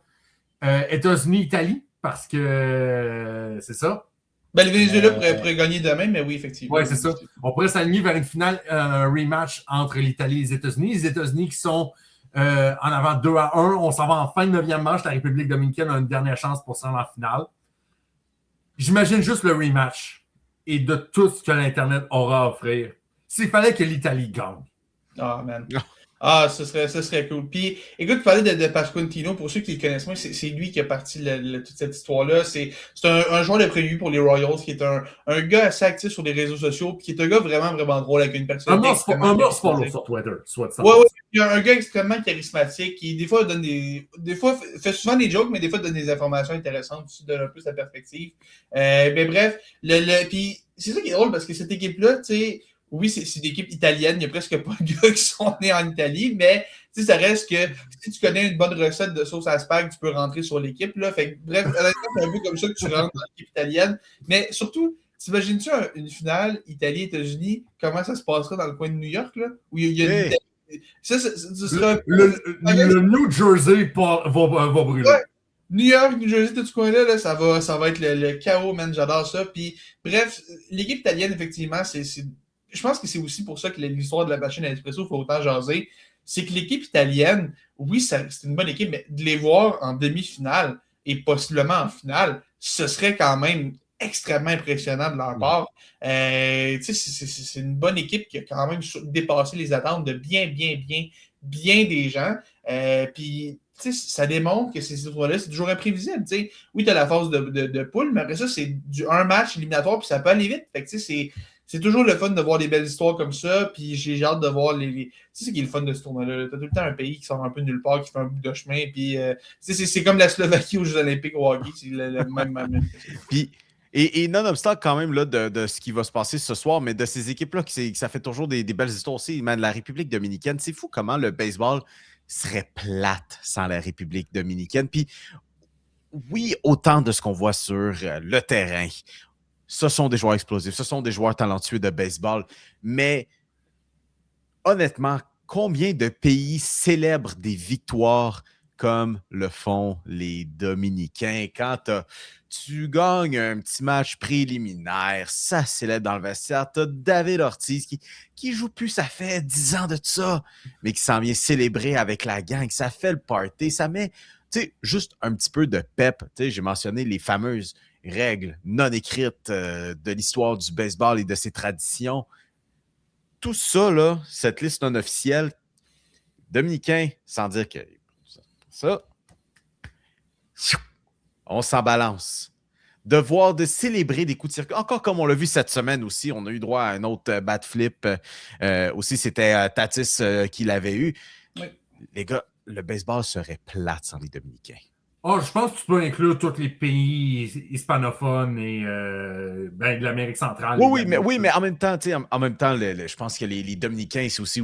États-Unis-Italie parce que c'est ça. Ben, le Venezuela pourrait gagner demain, mais oui, effectivement. Oui, c'est ça. On pourrait s'aligner vers une finale rematch entre l'Italie et les États-Unis. Les États-Unis qui sont en avant 2-1. On s'en va en fin de 9e manche. La République dominicaine a une dernière chance pour se rendre en finale. J'imagine juste le rematch et de tout ce que l'Internet aura à offrir. S'il fallait que l'Italie gagne. Ah, man. Ah, ce serait cool. Puis, écoute, tu parlais de Pasquantino, pour ceux qui le connaissent moins, c'est lui qui a parti toute cette histoire-là. C'est un joueur de prévu pour les Royals, qui est un gars assez actif sur les réseaux sociaux, puis qui est un gars vraiment, vraiment drôle avec une personnalité. Un mort follow sur Twitter, soit ça. Ouais, il y a un gars extrêmement charismatique, qui des fois fait souvent des jokes, mais des fois donne des informations intéressantes, qui donne un peu sa perspective. Mais bref, puis c'est ça qui est drôle, parce que cette équipe-là, tu sais, oui, c'est une équipe italienne. Il n'y a presque pas de gars qui sont nés en Italie, mais ça reste que si tu connais une bonne recette de sauce à spag, tu peux rentrer sur l'équipe. Là. Fait que, bref, c'est un peu comme ça que tu rentres dans l'équipe italienne. Mais surtout, t'imagines-tu une finale Italie-États-Unis, comment ça se passerait dans le coin de New York, là? Où il y a ça sera le New Jersey va brûler. Ouais. New York, New Jersey, tout ce coin-là, là, ça va être le chaos, man. J'adore ça. Puis, bref, l'équipe italienne, effectivement, je pense que c'est aussi pour ça que l'histoire de la machine à espresso faut autant jaser. C'est que l'équipe italienne, oui, c'est une bonne équipe, mais de les voir en demi-finale et possiblement en finale, ce serait quand même extrêmement impressionnant de leur part. C'est une bonne équipe qui a quand même dépassé les attentes de bien des gens. Puis, tu sais, ça démontre que ces tournois-là, c'est toujours imprévisible. Tu sais. Oui, tu as la phase de poule, mais après ça, c'est un match éliminatoire, puis ça peut aller vite. Fait que, tu sais, c'est toujours le fun de voir des belles histoires comme ça, puis j'ai hâte de voir les... Tu sais, c'est qui est le fun de ce tournoi-là. T'as tout le temps un pays qui sort un peu de nulle part, qui fait un bout de chemin, puis c'est comme la Slovaquie aux Jeux Olympiques au hockey, c'est le même. Puis, et nonobstant quand même là, de ce qui va se passer ce soir, mais de ces équipes-là, ça fait toujours des belles histoires aussi. Man, la République dominicaine, c'est fou comment le baseball serait plate sans la République dominicaine. Puis, oui, autant de ce qu'on voit sur le terrain, ce sont des joueurs explosifs, ce sont des joueurs talentueux de baseball, mais honnêtement, combien de pays célèbrent des victoires comme le font les Dominicains? Quand tu gagnes un petit match préliminaire, ça célèbre dans le vestiaire. Tu as David Ortiz qui joue plus, ça fait 10 ans de ça, mais qui s'en vient célébrer avec la gang. Ça fait le party, ça met juste un petit peu de pep. J'ai mentionné les fameuses règles non écrites de l'histoire du baseball et de ses traditions. Tout ça, là, cette liste non officielle, dominicain, sans dire que ça, on s'en balance. De célébrer des coups de circuit, encore comme on l'a vu cette semaine aussi, on a eu droit à un autre bat flip. Aussi, c'était Tatis qui l'avait eu. Oui. Les gars, le baseball serait plate sans les Dominicains. Oh, je pense que tu peux inclure tous les pays hispanophones et de l'Amérique centrale. Oui, mais en même temps, je pense que les Dominicains, c'est aussi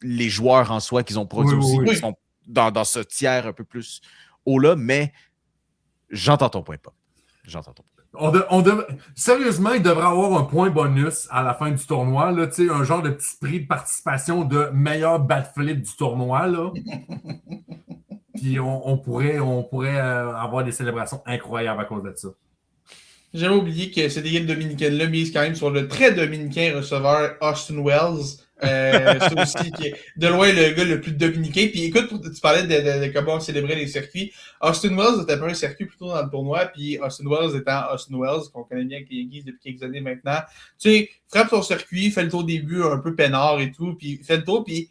les joueurs en soi qu'ils ont produits aussi, qui sont dans ce tiers un peu plus haut-là, mais j'entends ton point, pas. Sérieusement, il devrait avoir un point bonus à la fin du tournoi, là, un genre de petit prix de participation de meilleur bat flip du tournoi, là. Puis on pourrait avoir des célébrations incroyables à cause de ça. J'avais oublié que cette équipe dominicaine-là mise quand même sur le très dominicain receveur Austin Wells. C'est aussi de loin le gars le plus dominicain. Puis écoute, tu parlais de comment on célébrait les circuits. Austin Wells était pas un circuit plutôt dans le tournoi. Puis Austin Wells étant Austin Wells, qu'on connaît bien avec les Yankees depuis quelques années maintenant. Tu sais, frappe son circuit, fait le tour au début un peu peinard et tout. Puis fait le tour, puis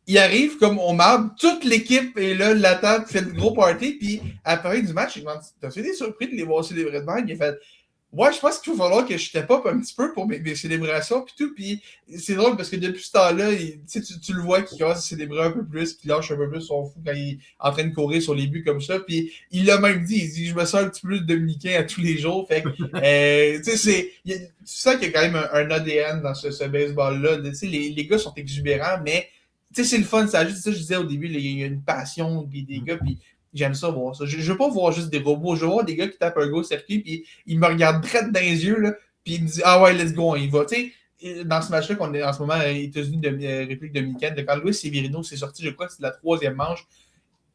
il arrive comme on marbre, toute l'équipe est là, l'attend, fait le gros party. Puis après du match, il demande, t'as-tu été surpris de les voir célébrer de même? Il a fait, ouais, je pense qu'il va falloir que je step up un petit peu pour mes célébrations puis tout. Puis c'est drôle parce que depuis ce temps-là, tu le vois qu'il commence à célébrer un peu plus, qu'il lâche un peu plus son fou quand il est en train de courir sur les buts comme ça. Puis il l'a même dit, il dit je me sens un petit peu plus dominicain à tous les jours. Fait que tu sens qu'il y a quand même un ADN dans ce baseball-là. Les gars sont exubérants, mais c'est le fun. Ça juste ça, je disais au début, il y a une passion puis des gars, puis j'aime ça voir ça. Je veux pas voir juste des robots. Je veux voir des gars qui tapent un gros circuit, puis ils me regardent direct dans les yeux, là, puis ils me disent ah ouais, let's go, on y va. Tu sais, dans ce match-là qu'on est en ce moment aux États-Unis, République dominicaine, quand Luis Severino s'est sorti, je crois que c'est la 3e manche,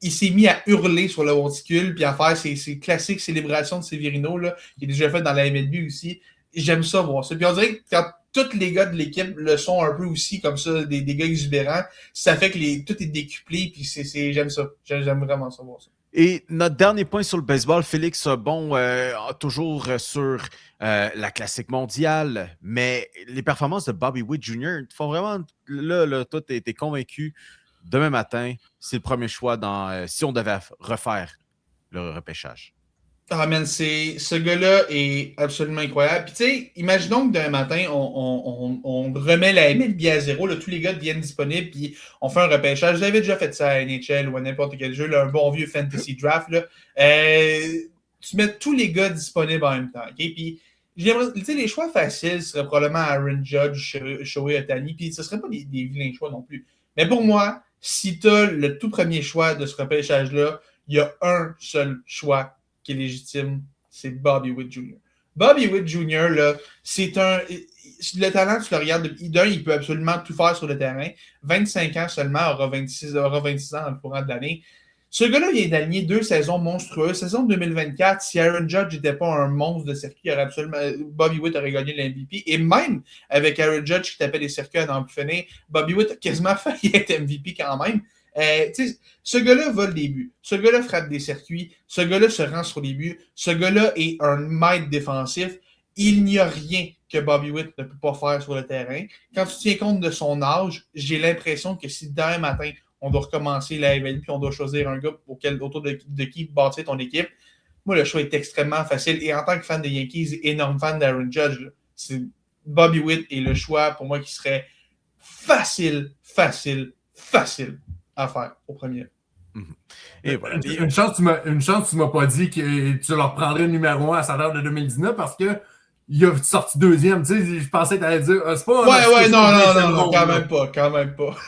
il s'est mis à hurler sur le monticule, puis à faire ses classiques célébrations de Severino, là, qui est déjà fait dans la MLB aussi. J'aime ça voir ça. Puis on dirait que quand tous les gars de l'équipe le sont un peu aussi comme ça, des gars exubérants, ça fait que tout est décuplé, puis j'aime ça. J'aime vraiment ça voir ça. Et notre dernier point sur le baseball, Félix, toujours sur la classique mondiale, mais les performances de Bobby Witt Jr. font vraiment, là toi, t'es convaincu, demain matin, c'est le premier choix si on devait refaire le repêchage. Ah, man, ce gars-là est absolument incroyable. Puis, tu sais, imaginons que demain matin, on remet la MLB à zéro, là, tous les gars deviennent disponibles, puis on fait un repêchage. J'avais déjà fait ça à NHL ou à n'importe quel jeu, là, un bon vieux fantasy draft. Là. Tu mets tous les gars disponibles en même temps. Okay? Puis, tu sais, les choix faciles seraient probablement Aaron Judge, Shohei Ohtani, puis ce ne seraient pas des vilains choix non plus. Mais pour moi, si tu as le tout premier choix de ce repêchage-là, il y a un seul choix qui est légitime, c'est Bobby Witt Jr. Bobby Witt Jr., là, c'est le talent, tu le regardes, il peut absolument tout faire sur le terrain. 25 ans seulement, aura 26 ans dans le courant de l'année. Ce gars-là, il est aligné 2 saisons monstrueuses. Saison 2024, si Aaron Judge n'était pas un monstre de circuit, Bobby Witt aurait gagné l'MVP. Et même avec Aaron Judge qui tapait les circuits à n'en plus finir, Bobby Witt a quasiment failli être MVP quand même. Ce gars-là vole des buts. Ce gars-là frappe des circuits. Ce gars-là se rend sur les buts. Ce gars-là est un maître défensif. Il n'y a rien que Bobby Witt ne peut pas faire sur le terrain. Quand tu tiens compte de son âge, j'ai l'impression que si demain matin, on doit recommencer la MLB, puis on doit choisir un gars autour de qui bâtir ton équipe, moi, le choix est extrêmement facile. Et en tant que fan des Yankees, énorme fan d'Aaron Judge, là, c'est Bobby Witt est le choix pour moi qui serait facile à faire au premier. Et voilà. Une chance, tu m'as pas dit que tu leur prendrais le numéro 1 à sa date de 2019 parce que il a sorti deuxième. Tu sais, je pensais que tu allais dire c'est pas non, quand même pas.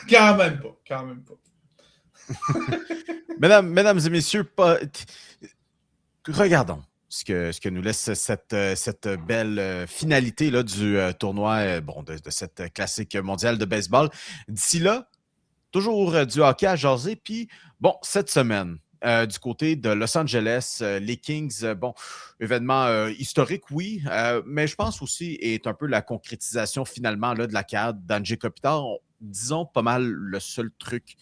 Mesdames et messieurs, regardons ce que nous laisse cette belle finalité là, du tournoi de cette classique mondiale de baseball. D'ici là, toujours du hockey à jaser. Puis, bon, cette semaine, du côté de Los Angeles, les Kings, événement historique, oui, mais je pense aussi est un peu la concrétisation finalement là, de la carrière d'Andrei Kopitar. Disons pas mal le seul truc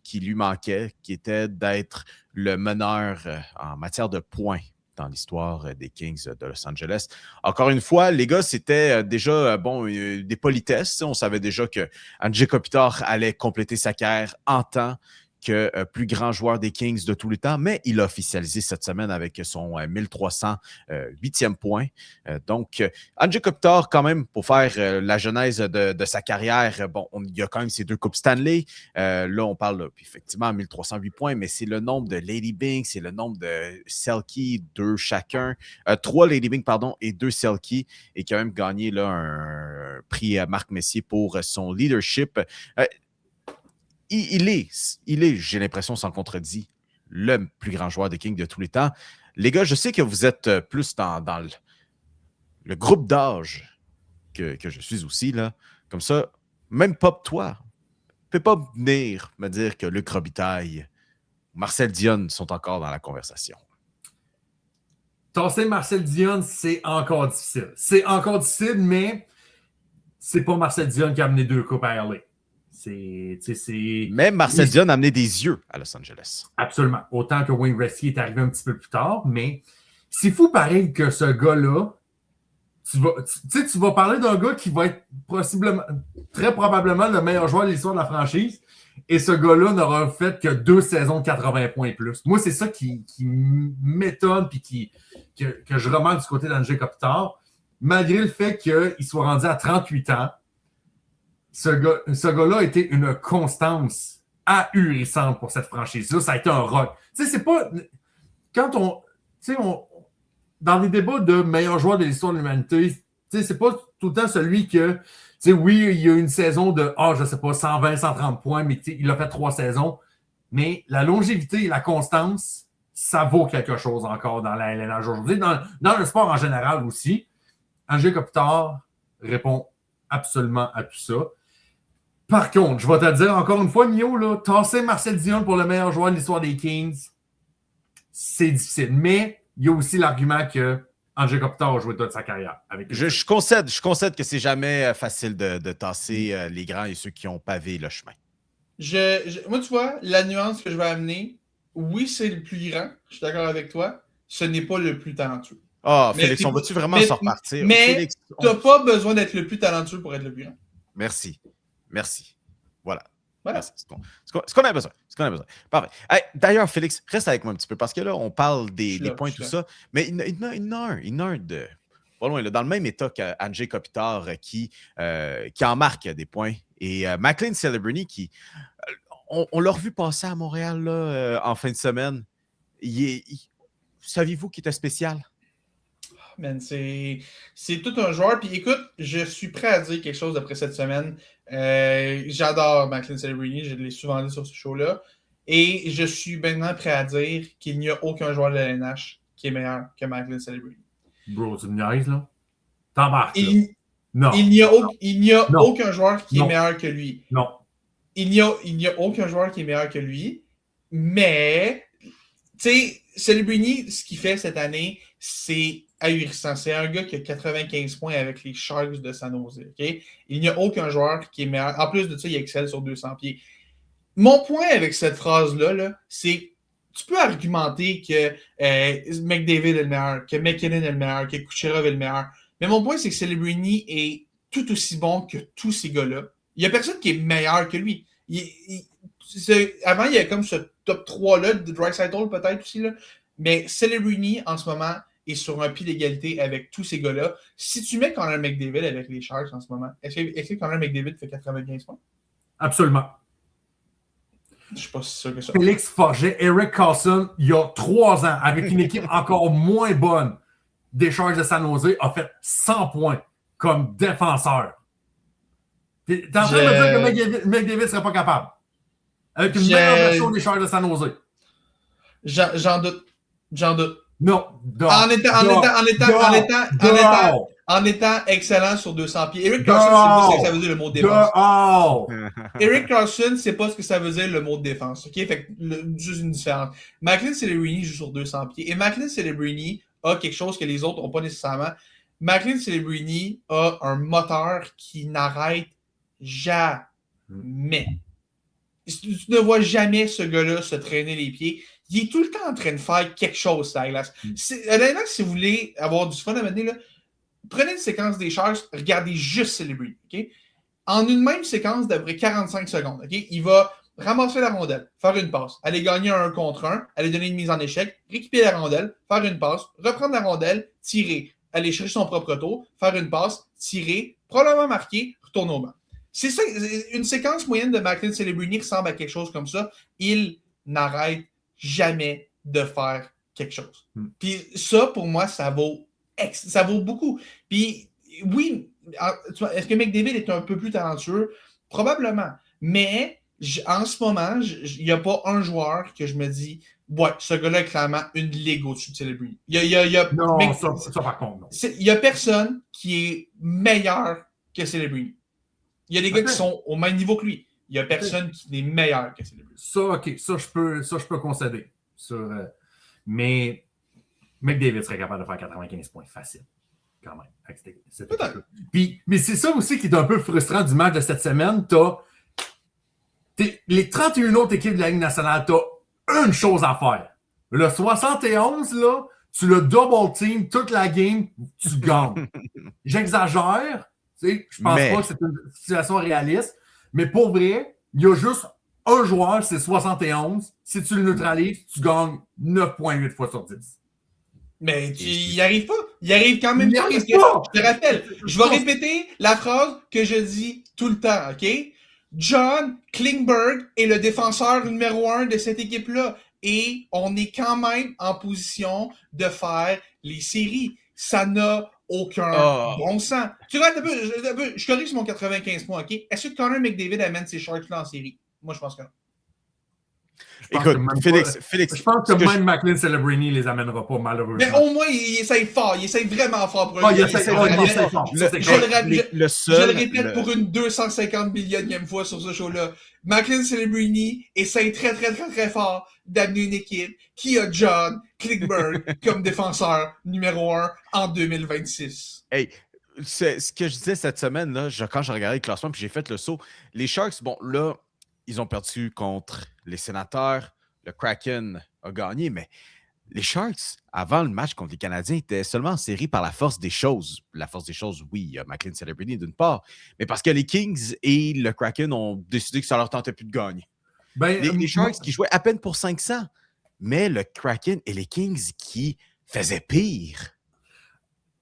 qui lui manquait, qui était d'être le meneur en matière de points dans l'histoire des Kings de Los Angeles. Encore une fois, les gars, c'était déjà des politesses. On savait déjà que Andrei Kopitar allait compléter sa carrière en temps que plus grand joueur des Kings de tous les temps, mais il a officialisé cette semaine avec son 1308e point. Donc, Andrei Kopitar, quand même, pour faire la genèse de sa carrière, il y a quand même ses 2 Coupes Stanley. Là, on parle effectivement 1308 points, mais c'est le nombre de Lady Byng, c'est le nombre de Selke, 2 chacun. 3 Lady Byng, et 2 Selke, et qui a même gagné là, un prix à Marc Messier pour son leadership. Il est, j'ai l'impression, sans contredit, le plus grand joueur des Kings de tous les temps. Les gars, je sais que vous êtes plus dans le groupe d'âge que je suis aussi, là. Comme ça, même pas toi, ne peux pas venir me dire que Luc Robitaille ou Marcel Dionne sont encore dans la conversation. Tasser Marcel Dionne, c'est encore difficile. C'est encore difficile, mais c'est pas Marcel Dionne qui a amené 2 coupes à LA. Même Marcel Dionne a amené des yeux à Los Angeles. Absolument. Autant que Wayne Gretzky est arrivé un petit peu plus tard, mais c'est fou pareil que ce gars-là, tu vas parler d'un gars qui va être très probablement le meilleur joueur de l'histoire de la franchise, et ce gars-là n'aura fait que 2 saisons de 80 points et plus. Moi, c'est ça qui m'étonne et que je remarque du côté d'Andrei Kopitar, malgré le fait qu'il soit rendu à 38 ans. Ce gars-là a été une constance ahurissante pour cette franchise-là. Ça a été un rock. Tu sais, c'est pas... Quand dans les débats de meilleur joueur de l'histoire de l'humanité, tu sais, c'est pas tout le temps celui que... Tu sais, oui, il y a une saison de, je sais pas, 120, 130 points, mais il a fait 3 saisons. Mais la longévité et la constance, ça vaut quelque chose encore dans la LNH aujourd'hui. Dans le sport en général aussi, Andrei Kopitar répond absolument à tout ça. Par contre, je vais te dire encore une fois, Mio, là, tasser Marcel Dionne pour le meilleur joueur de l'histoire des Kings, c'est difficile. Mais il y a aussi l'argument que Andrei Kopitar a joué toute sa carrière. Je concède que c'est jamais facile de tasser les grands et ceux qui ont pavé le chemin. Moi, tu vois, la nuance que je vais amener, oui, c'est le plus grand, je suis d'accord avec toi, ce n'est pas le plus talentueux. Félix, on va-tu vraiment s'en repartir? Mais tu n'as pas besoin d'être le plus talentueux pour être le plus grand. Merci. Voilà. Merci. Ce qu'on a besoin. Parfait. Hey, d'ailleurs, Félix, reste avec moi un petit peu parce que là, on parle des points, tout ça. Mais il y en a un de pas loin, là, dans le même état qu'Andrei Kopitar qui en marque des points. Et McLean Celebrini qui, on l'a revu passer à Montréal là, en fin de semaine. Saviez-vous qu'il était spécial? Man, c'est tout un joueur. Puis écoute, je suis prêt à dire quelque chose après cette semaine. J'adore McLean Celebrini, je l'ai souvent dit sur ce show-là. Et je suis maintenant prêt à dire qu'il n'y a aucun joueur de la LNH qui est meilleur que McLean Celebrini. Bro, tu me niaises, là? T'embarques, là. Non. Il n'y a aucun joueur qui est meilleur que lui. Non. Il n'y a aucun joueur qui est meilleur que lui. Mais, tu sais, Celebrini, ce qu'il fait cette année, c'est ahurissant. C'est un gars qui a 95 points avec les Sharks de San Jose. Okay? Il n'y a aucun joueur qui est meilleur. En plus de ça, il excelle sur 200 pieds. Mon point avec cette phrase-là, là, c'est tu peux argumenter que McDavid est le meilleur, que McKinnon est le meilleur, que Kucherov est le meilleur. Mais mon point, c'est que Celebrini est tout aussi bon que tous ces gars-là. Il n'y a personne qui est meilleur que lui. avant, il y avait comme ce top 3-là de Draisaitl peut-être aussi, là. Mais Celebrini, en ce moment, est sur un pied d'égalité avec tous ces gars-là. Si tu mets Connor McDavid avec les Sharks en ce moment, est-ce que Connor McDavid fait 95 points? Absolument. Je suis pas si sûr que ça. Félix Forget, Eric Carlson, il y a 3 ans, avec une équipe encore moins bonne des Sharks de San Jose, a fait 100 points comme défenseur. T'es en train de me dire que McDavid ne serait pas capable. Avec une meilleure version des Sharks de San Jose. J'en doute. Non. En étant excellent sur 200 pieds. Eric Carlson, c'est pas ce que ça veut dire le mot défense. Eric Carlson, c'est pas ce que ça veut dire le mot défense. OK? Fait que juste une différence. Macklin Celebrini joue sur 200 pieds. Et Macklin Celebrini a quelque chose que les autres n'ont pas nécessairement. Macklin Celebrini a un moteur qui n'arrête jamais. Tu ne vois jamais ce gars-là se traîner les pieds. Il est tout le temps en train de faire quelque chose sur la glace. Honnêtement, si vous voulez avoir du fun à mener, là, prenez une séquence des Sharks, regardez juste Celebrini. Okay? En une même séquence d'à peu près 45 secondes, okay? Il va ramasser la rondelle, faire une passe, aller gagner un 1 contre 1, aller donner une mise en échec, récupérer la rondelle, faire une passe, reprendre la rondelle, tirer, aller chercher son propre tour, faire une passe, tirer, probablement marquer, retourner au banc. C'est ça, une séquence moyenne de Macklin Celebrini ressemble à quelque chose comme ça. Il n'arrête jamais de faire quelque chose. Puis ça, pour moi, ça vaut beaucoup. Puis oui, est-ce que McDavid est un peu plus talentueux? Probablement. Mais en ce moment, il n'y a pas un joueur que je me dis ouais, ce gars-là est clairement une ligue au-dessus de Celebrini. Non, ça par contre, non. Il n'y a personne qui est meilleur que Celebrini. Il y a des gars qui sont au même niveau que lui. Il n'y a personne qui est meilleur que Celebrini. Ça, OK. Ça, je peux concéder. Mais McDavid serait capable de faire 95 points facile. Quand même. Mais c'est ça aussi qui est un peu frustrant du match de cette semaine. Les 31 autres équipes de la Ligue nationale, tu as une chose à faire. Le 71, là, tu le double team toute la game, tu gagnes. J'exagère. Je pense pas que c'est une situation réaliste. Mais pour vrai, il y a juste un joueur, c'est 71. Si tu le neutralises, tu gagnes 9,8 fois sur 10. Mais il n'y arrive pas. Il arrive quand même pas. Je te rappelle, je vais répéter la phrase que je dis tout le temps, OK? John Klingberg est le défenseur numéro 1 de cette équipe-là. Et on est quand même en position de faire les séries. Ça n'a aucun bon sens. Tu vois, je corrige mon 95 points, OK? Est-ce que Connor McDavid amène ses Sharks-là en série? Moi, je pense que non. Écoute, Félix, je pense que même Macklin Celebrini les amènera pas, malheureusement. Mais au moins, il essaye fort. Il essaye vraiment fort pour il essaye fort. Je le répète pour une 250 millionième fois sur ce show-là. Macklin Celebrini essaye très, très, très, très fort d'amener une équipe qui a John Klingberg comme défenseur numéro 1 en 2026. Hey, c'est ce que je disais cette semaine, là, quand j'ai regardé le classement puis j'ai fait le saut, les Sharks, bon, là, ils ont perdu contre les Sénateurs. Le Kraken a gagné, mais les Sharks, avant le match contre les Canadiens, étaient seulement en série par la force des choses. La force des choses, oui, il y a Macklin Celebrini d'une part, mais parce que les Kings et le Kraken ont décidé que ça leur tentait plus de gagner. Les Sharks qui jouaient à peine pour 500, mais le Kraken et les Kings qui faisaient pire.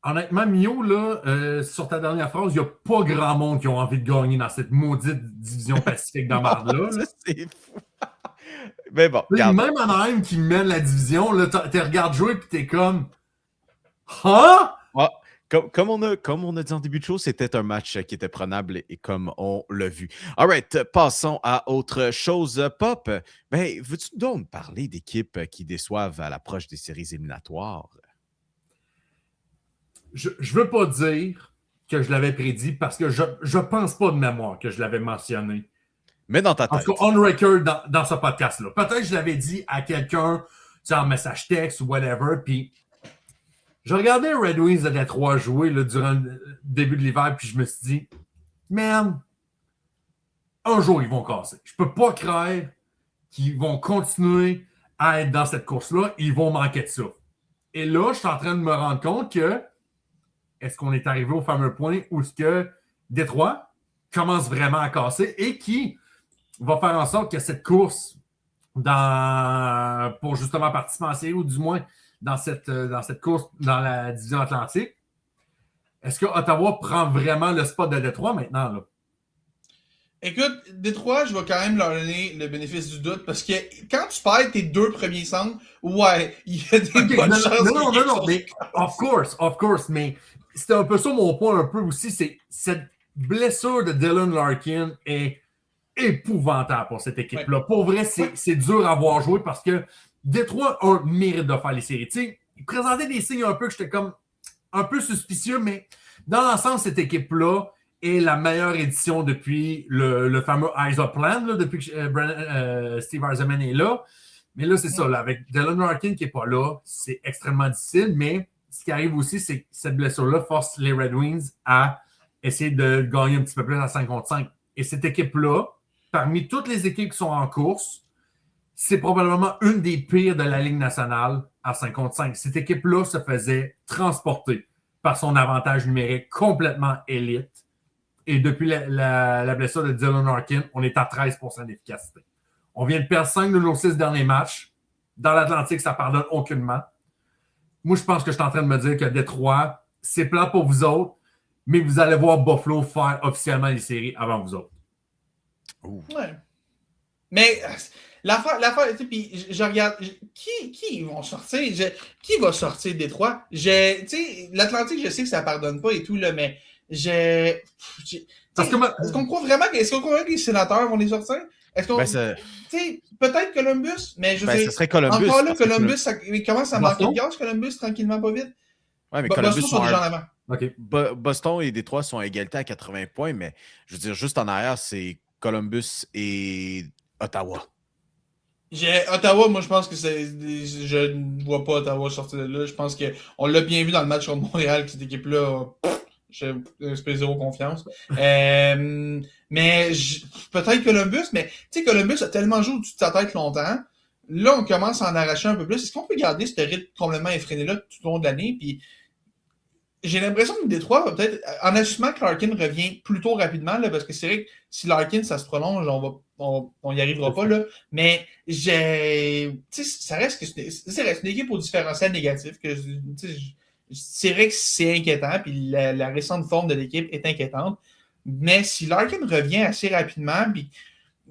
Honnêtement, Mio, là, sur ta dernière phrase, il n'y a pas grand monde qui a envie de gagner dans cette maudite division pacifique de marde-là. C'est fou. Mais bon, même Anaheim qui mène la division, là, tu regardes jouer et tu es comme... Hein? Ah, comme on a dit en début de show, c'était un match qui était prenable et comme on l'a vu. All right, passons à autre chose. Pop, veux-tu donc parler d'équipes qui déçoivent à l'approche des séries éliminatoires? Je veux pas dire que je l'avais prédit parce que je pense pas de mémoire que je l'avais mentionné. Mais dans ta tête. En tout cas, on record dans ce podcast-là. Peut-être que je l'avais dit à quelqu'un, en message texte ou whatever, puis je regardais Red Wings de Détroit jouer là, durant le début de l'hiver, puis je me suis dit, man, un jour, ils vont casser. Je peux pas croire qu'ils vont continuer à être dans cette course-là. Ils vont manquer de ça. Et là, je suis en train de me rendre compte que est-ce qu'on est arrivé au fameux point où ce que Détroit commence vraiment à casser et qui, va faire en sorte que cette course pour justement participer en série, ou du moins dans cette course dans la division Atlantique, est-ce que Ottawa prend vraiment le spot de Détroit maintenant, là? Écoute, Détroit, je vais quand même leur donner le bénéfice du doute parce que quand tu perds tes 2 premiers centres, ouais, il y a des bonnes chances. Non, mais of course, mais c'était un peu ça mon point un peu aussi, c'est cette blessure de Dylan Larkin est épouvantable pour cette équipe-là. Pour vrai, c'est dur à voir jouer parce que Détroit a le mérite de faire les séries. Tu sais, il présentait des signes un peu que j'étais comme un peu suspicieux, mais dans l'ensemble, cette équipe-là est la meilleure édition depuis le fameux ISA Plan, là, depuis que Steve Yzerman est là. Mais là, c'est ça, là, avec Dylan Larkin qui n'est pas là, c'est extrêmement difficile, mais ce qui arrive aussi, c'est que cette blessure-là force les Red Wings à essayer de gagner un petit peu plus à 5 contre 5. Et cette équipe-là, parmi toutes les équipes qui sont en course, c'est probablement une des pires de la Ligue nationale à 5 contre 5. Cette équipe-là se faisait transporter par son avantage numérique complètement élite. Et depuis la blessure de Dylan Larkin, on est à 13% d'efficacité. On vient de perdre 5 de nos 6 derniers matchs. Dans l'Atlantique, ça ne pardonne aucunement. Moi, je pense que je suis en train de me dire que Détroit, c'est plat pour vous autres, mais vous allez voir Buffalo faire officiellement les séries avant vous autres. Ouais. Mais l'affaire, tu sais, puis je regarde, qui vont sortir? Qui va sortir de Détroit? Tu sais, l'Atlantique, je sais que ça pardonne pas et tout, là, mais est-ce qu'on croit vraiment que les sénateurs vont les sortir? Est-ce qu'on. Tu sais, peut-être Columbus, mais je sais. Ce serait Columbus. Encore là, Columbus, il commence à manquer de gaz, Columbus, tranquillement, pas vite. Ouais, mais Columbus sont déjà en avant. Okay. Boston et Détroit sont à égalité à 80 points, mais je veux dire, juste en arrière, c'est Columbus et Ottawa. Ottawa, moi, je pense que je ne vois pas Ottawa sortir de là. Je pense qu'on l'a bien vu dans le match contre Montréal, que cette équipe-là, j'ai zéro confiance. Mais peut-être Columbus, mais tu sais, Columbus a tellement joué au-dessus de sa tête longtemps. Là, on commence à en arracher un peu plus. Est-ce qu'on peut garder ce rythme complètement effréné-là tout au long de l'année? Puis j'ai l'impression que Détroit va peut-être, en assumant que Larkin revient plutôt rapidement, là, parce que c'est vrai que si Larkin, ça se prolonge, on y arrivera pas, là. Mais ça reste que c'est une équipe au différentiel négatif. C'est vrai que c'est inquiétant, puis la récente forme de l'équipe est inquiétante. Mais si Larkin revient assez rapidement, puis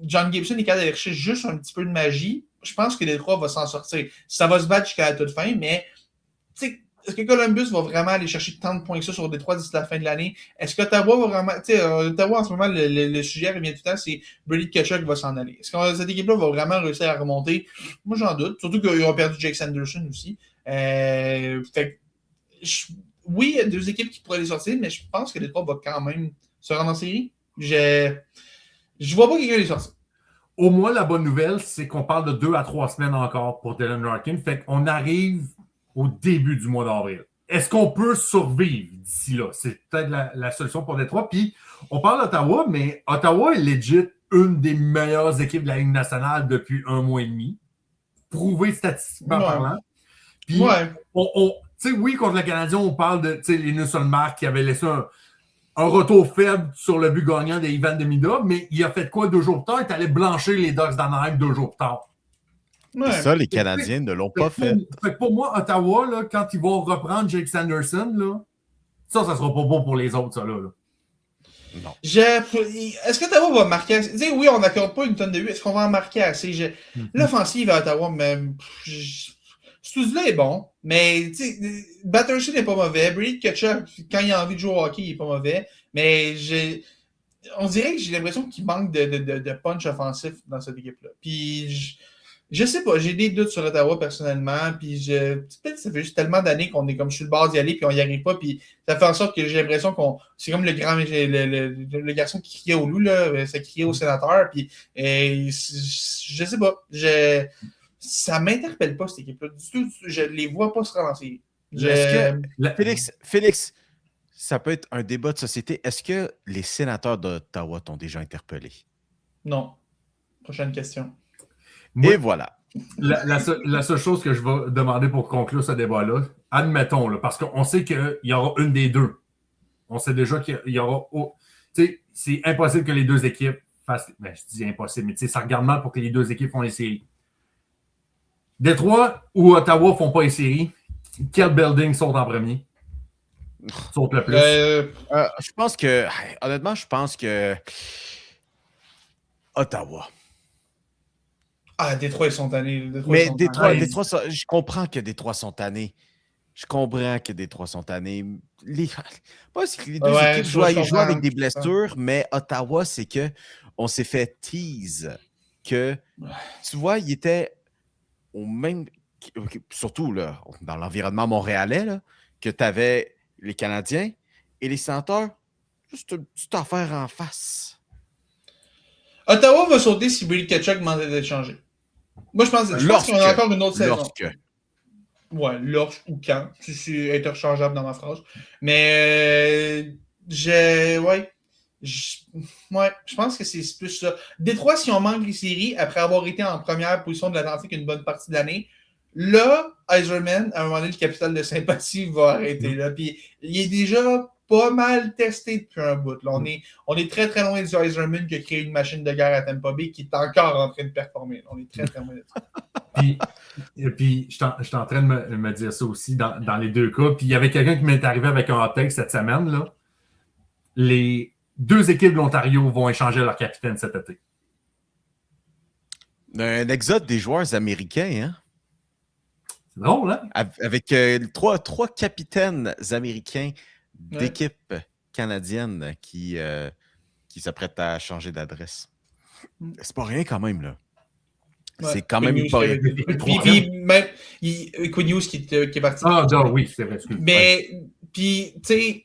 John Gibson est capable d'aller chercher juste un petit peu de magie, je pense que Détroit va s'en sortir. Ça va se battre jusqu'à la toute fin, mais est-ce que Columbus va vraiment aller chercher tant de points que ça sur Détroit d'ici la fin de l'année? Est-ce qu'Ottawa va vraiment... Ottawa, en ce moment, le sujet revient tout le temps, c'est Brady Tkachuk qui va s'en aller. Est-ce que cette équipe-là va vraiment réussir à remonter? Moi, j'en doute. Surtout qu'ils ont perdu Jake Sanderson aussi. Oui, il y a 2 équipes qui pourraient les sortir, mais je pense que Détroit va quand même se rendre en série. Je vois pas quelqu'un les sortir. Au moins, la bonne nouvelle, c'est qu'on parle de 2 à 3 semaines encore pour Dylan Larkin. Fait qu'on arrive au début du mois d'avril. Est-ce qu'on peut survivre d'ici là? C'est peut-être la solution pour Détroit. Puis, on parle d'Ottawa, mais Ottawa est legit une des meilleures équipes de la Ligue nationale depuis 1 mois et demi. Prouvé statistiquement parlant. Puis, tu sais, oui, contre le Canadien, on parle de Linus Ullmark qui avait laissé un retour faible sur le but gagnant de Ivan Demida, mais il a fait quoi 2 jours plus tard? Il est allé blanchir les Ducks d'Anaheim 2 jours plus tard. Ouais. Ça, les Canadiens ne l'ont pas fait. Pour moi, Ottawa, là, quand ils vont reprendre Jake Sanderson, là, ça sera pas bon pour les autres, ça, là. Non. Est-ce qu'Ottawa va marquer assez? Tu sais, oui, on n'accorde pas une tonne de 8. Est-ce qu'on va en marquer assez? L'offensive à Ottawa, même... Stouzla est bon, mais Batterson n'est pas mauvais. Brady Tkachuk, quand il a envie de jouer au hockey, il n'est pas mauvais. Mais on dirait que j'ai l'impression qu'il manque de punch offensif dans cette équipe-là. Puis je sais pas, j'ai des doutes sur Ottawa personnellement. Puis peut-être que ça fait juste tellement d'années qu'on est comme sur le bord d'y aller, puis on n'y arrive pas. Puis ça fait en sorte que j'ai l'impression c'est comme le garçon qui criait au loup, là, ça criait au sénateur. Puis je sais pas. Ça m'interpelle pas, cette équipe-là. Du tout, je les vois pas se relancer. Félix, ça peut être un débat de société. Est-ce que les sénateurs d'Ottawa t'ont déjà interpellé? Non. Prochaine question. Et voilà. La seule chose que je vais demander pour conclure ce débat-là, admettons, là, parce qu'on sait qu'il y aura une des deux. On sait déjà qu'il y aura... c'est impossible que les 2 équipes Ben, je dis impossible, mais ça regarde mal pour que les deux équipes font les séries. Détroit ou Ottawa ne font pas les séries. Quel building saute en premier? Saute le plus. Je pense que, honnêtement, Ottawa. Détroit, ils sont tannés. Mais Détroit, je comprends que Détroit sont tannés. Pas si les deux équipes jouent avec des blessures, mais Ottawa, c'est que on s'est fait tease que, tu vois, il était au même... Surtout là, dans l'environnement montréalais, là, que tu avais les Canadiens et les Sénateurs, juste une petite affaire en face. Ottawa va sauter si Brady Tkachuk demandait d'être changé. Moi, je pense qu'on a encore une autre saison. Ouais, lorsque ou quand. C'est interchangeable dans ma phrase. Mais je pense que c'est plus ça. Détroit, si on manque les séries, après avoir été en première position de l'Atlantique une bonne partie de l'année, là, Yzerman, à un moment donné, le capital de sympathie va arrêter. Là. Puis il est déjà pas mal testé depuis un bout. Là. On est très, très loin du Yzerman qui a créé une machine de guerre à Tampa Bay qui est encore en train de performer. On est très, très loin de ça. Puis, je suis en train de me dire ça aussi dans les deux cas. Puis, il y avait quelqu'un qui m'est arrivé avec un hot take cette semaine. Là. Les deux équipes de l'Ontario vont échanger leur capitaine cet été. Un exode des joueurs américains, hein? C'est drôle, hein? Avec trois capitaines américains d'équipes canadiennes qui s'apprêtent à changer d'adresse. C'est pas rien quand même, là. Ouais, c'est quand même pas rien. Puis même Quinn Hughes qui est parti. Oui, c'est vrai. Mais, puis, tu sais,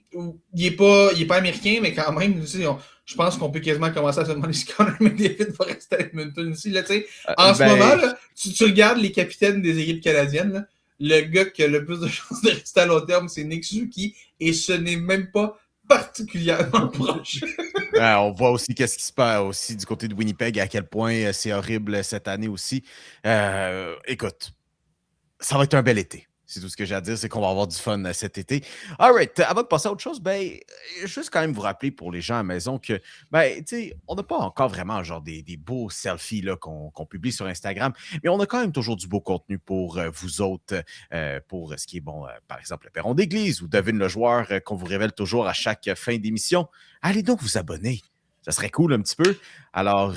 il est pas américain, mais quand même, je pense qu'on peut quasiment commencer à se demander si Connor McDavid va rester à Edmonton aussi. Là, en ce moment, là, tu regardes les capitaines des équipes canadiennes, là, le gars qui a le plus de chances de rester à long terme, c'est Nick Suzuki, et ce n'est même pas particulièrement proche. On voit aussi qu'est-ce qui se passe aussi du côté de Winnipeg, à quel point c'est horrible cette année aussi. Écoute, ça va être un bel été. C'est tout ce que j'ai à dire, c'est qu'on va avoir du fun cet été. All right, avant de passer à autre chose, juste quand même vous rappeler pour les gens à la maison que, on n'a pas encore vraiment genre des beaux selfies là, qu'on publie sur Instagram, mais on a quand même toujours du beau contenu pour vous autres, pour ce qui est bon, par exemple, le Perron d'église ou Devine le joueur qu'on vous révèle toujours à chaque fin d'émission. Allez donc vous abonner. Ça serait cool un petit peu. Alors,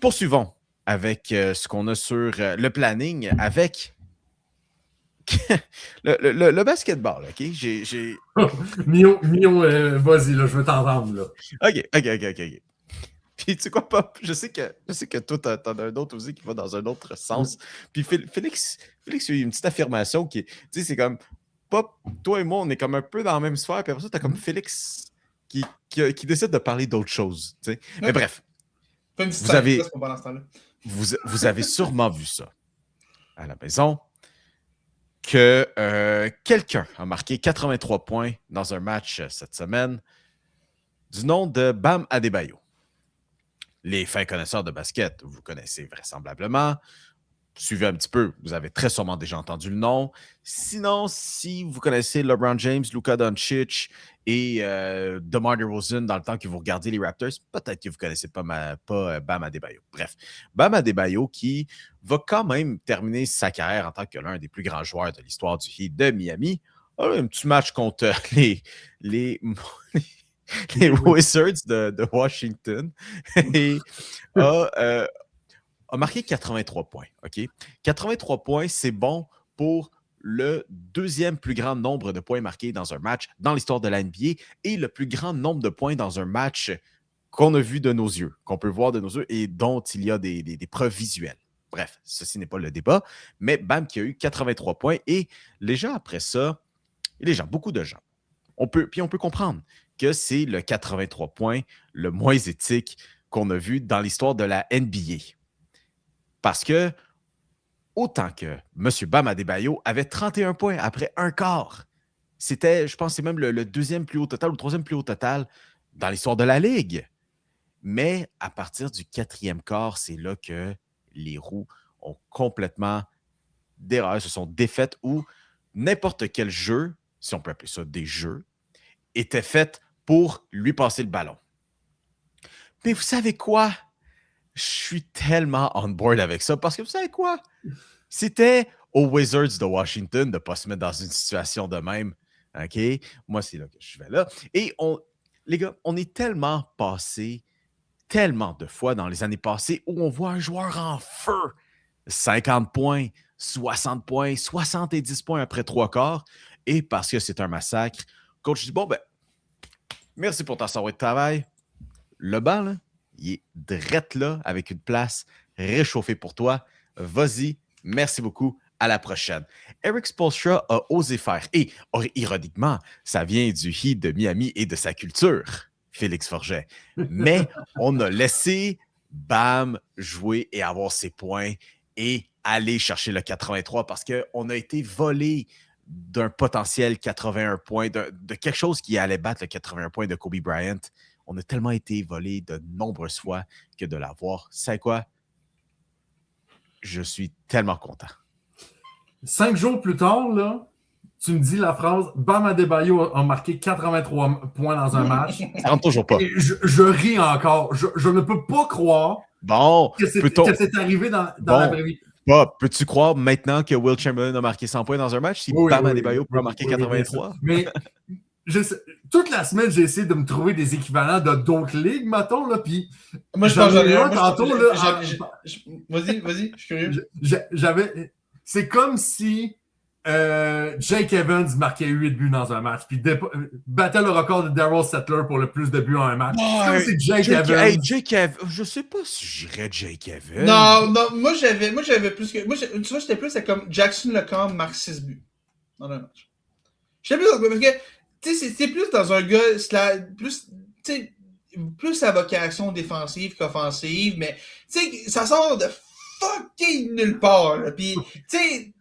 poursuivons avec ce qu'on a sur le planning avec... le basketball, OK? Mio, vas-y, là, je veux t'entendre, là. OK. Puis tu sais quoi, Pop? Je sais que toi, t'en as un autre aussi qui va dans un autre sens. Puis Félix, il y a une petite affirmation qui est... Tu sais, c'est comme... Pop, toi et moi, on est comme un peu dans la même sphère. Puis après ça, t'as comme Félix qui décide de parler d'autre chose. Tu sais? Mais bref. Vous avez sûrement vu ça à la maison. Que quelqu'un a marqué 83 points dans un match cette semaine du nom de Bam Adebayo. Les fins connaisseurs de basket, vous connaissez vraisemblablement. Suivez un petit peu, vous avez très sûrement déjà entendu le nom. Sinon, si vous connaissez LeBron James, Luka Doncic et DeMar DeRozan dans le temps que vous regardiez les Raptors, peut-être que vous ne connaissez pas Bam Adebayo. Bref, Bam Adebayo qui va quand même terminer sa carrière en tant que l'un des plus grands joueurs de l'histoire du Heat de Miami. Un petit match contre les Wizards de Washington et a marqué 83 points. OK? 83 points, c'est bon pour le deuxième plus grand nombre de points marqués dans un match dans l'histoire de la NBA et le plus grand nombre de points dans un match qu'on a vu de nos yeux, qu'on peut voir de nos yeux et dont il y a des preuves visuelles. Bref, ceci n'est pas le débat, mais Bam qui a eu 83 points et les gens après ça, beaucoup de gens, on peut comprendre que c'est le 83 points le moins éthique qu'on a vu dans l'histoire de la NBA. Parce que, autant que M. Bam Adebayo avait 31 points après un quart. C'était, je pense, c'est même le deuxième plus haut total ou le troisième plus haut total dans l'histoire de la Ligue. Mais à partir du quatrième quart, c'est là que les roues ont complètement se sont défaites ou n'importe quel jeu, si on peut appeler ça des jeux, était fait pour lui passer le ballon. Mais vous savez quoi? Je suis tellement on board avec ça parce que vous savez quoi? C'était aux Wizards de Washington de ne pas se mettre dans une situation de même. OK? Moi, c'est là que je vais là. Et les gars, on est tellement passé tellement de fois dans les années passées où on voit un joueur en feu. 50 points, 60 points, 70 points après 3/4. Et parce que c'est un massacre, coach dit, bon, ben, merci pour ta soirée de travail. Le banc, là, il est drette là, avec une place réchauffée pour toi. Vas-y, merci beaucoup. À la prochaine. Eric Spoelstra a osé faire. Et, ironiquement, ça vient du Heat de Miami et de sa culture, Félix Forget. Mais on a laissé Bam jouer et avoir ses points et aller chercher le 83 parce qu'on a été volé d'un potentiel 81 points, de quelque chose qui allait battre le 81 points de Kobe Bryant. On a tellement été volé de nombreuses fois que de l'avoir. C'est quoi? Je suis tellement content. 5 jours plus tard, là, tu me dis la phrase « Bam Adebayo a marqué 83 points dans un match. » Ça rentre toujours pas. Et je ris encore. Je ne peux pas croire que c'est arrivé dans la vraie vie. Bob, peux-tu croire maintenant que Will Chamberlain a marqué 100 points dans un match si Bam Adebayo peut marquer 83? Mais toute la semaine, j'ai essayé de me trouver des équivalents de d'autres ligues, mettons, là, puis moi, je pense que j'en ai un tantôt, là. Vas-y, je suis curieux. C'est comme si Jake Evans marquait 8 buts dans un match, puis battait le record de Darryl Settler pour le plus de buts en un match. C'est comme si Jake Evans. Je sais pas si j'irais Jake Evans. Non, moi j'avais plus que. Tu vois, j'étais plus comme Jackson Lecombe marque 6 buts dans un match. J'étais plus parce que, tu sais, c'est plus dans un gars, plus sa vocation défensive qu'offensive, mais, tu sais, ça sort de fucking nulle part, là. Puis, tu sais,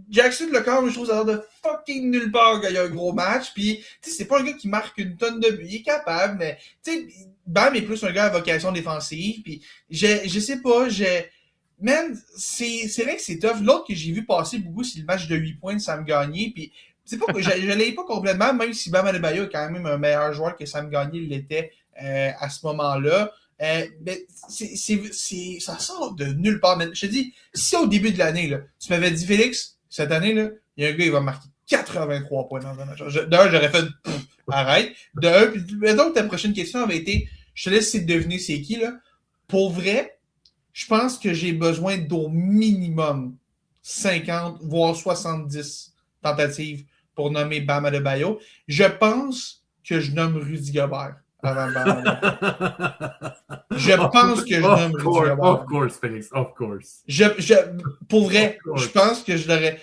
Jackson Lecombe, je trouve ça sort de fucking nulle part quand il y a un gros match. Puis, tu sais, c'est pas un gars qui marque une tonne de buts. Il est capable, mais, tu sais, Bam est plus un gars à vocation défensive. Puis, je sais pas, man, c'est vrai que c'est tough. L'autre que j'ai vu passer beaucoup, c'est le match de 8 points de Sam Gagné. Puis, c'est pas que je l'ai pas complètement, même si Bam Adebayo est quand même un meilleur joueur que Sam Gagné l'était à ce moment-là. Mais ça sort de nulle part. Mais je te dis, si au début de l'année, là, tu m'avais dit, Félix, cette année, là, il y a un gars, il va marquer 83 points dans un match. D'un, j'aurais fait arrête. Puis donc ta prochaine question avait été, je te laisse deviner c'est qui, là. Pour vrai, je pense que j'ai besoin d'au minimum 50, voire 70 tentatives pour nommer Bam Adebayo. Je pense que je nomme Rudy Gobert avant Bam Adebayo. Je pense que je nomme Rudy Gobert. Of course, Félix, of course. Pour vrai, je pense que j'aurais,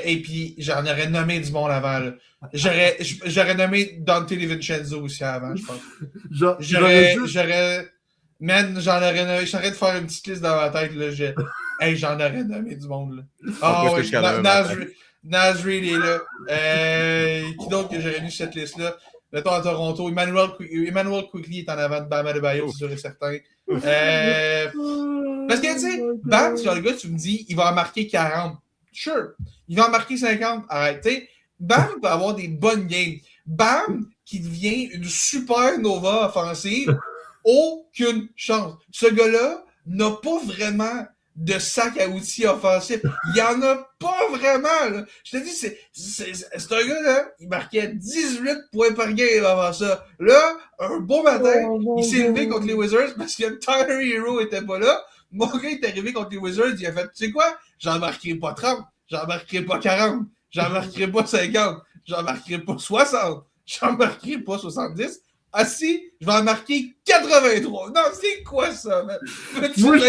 et puis j'en aurais nommé du monde avant, là. J'aurais nommé Dante DiVincenzo aussi avant, je pense. J'en aurais nommé, j'arrête de faire une petite liste dans ma tête, là. J'en aurais nommé du monde, là. Ah oui, Nasri, il est là. Qui d'autre que j'aurais mis sur cette liste-là? Mettons à Toronto. Emmanuel Quickly est en avant de Bam Adebayo, c'est sûr et certain. Parce que, tu sais, Bam, si le gars, tu me dis, il va en marquer 40. Sure. Il va en marquer 50. Arrête, tu sais. Bam va avoir des bonnes games. Bam, qui devient une supernova offensive, aucune chance. Ce gars-là n'a pas vraiment de sac à outils offensif. Il n'y en a pas vraiment, là. Je te dis, c'est un gars, là, il marquait 18 points par game avant ça. Là, un beau matin, il s'est levé contre les Wizards parce que Tyler Hero était pas là. Mon gars est arrivé contre les Wizards, il a fait, tu sais quoi? J'en marquerai pas 30, j'en marquerai pas 40, j'en marquerai pas 50, j'en marquerai pas 60, j'en marquerai pas 70. Ah si, je vais en marquer 83. Non, c'est quoi ça, man? Moi, je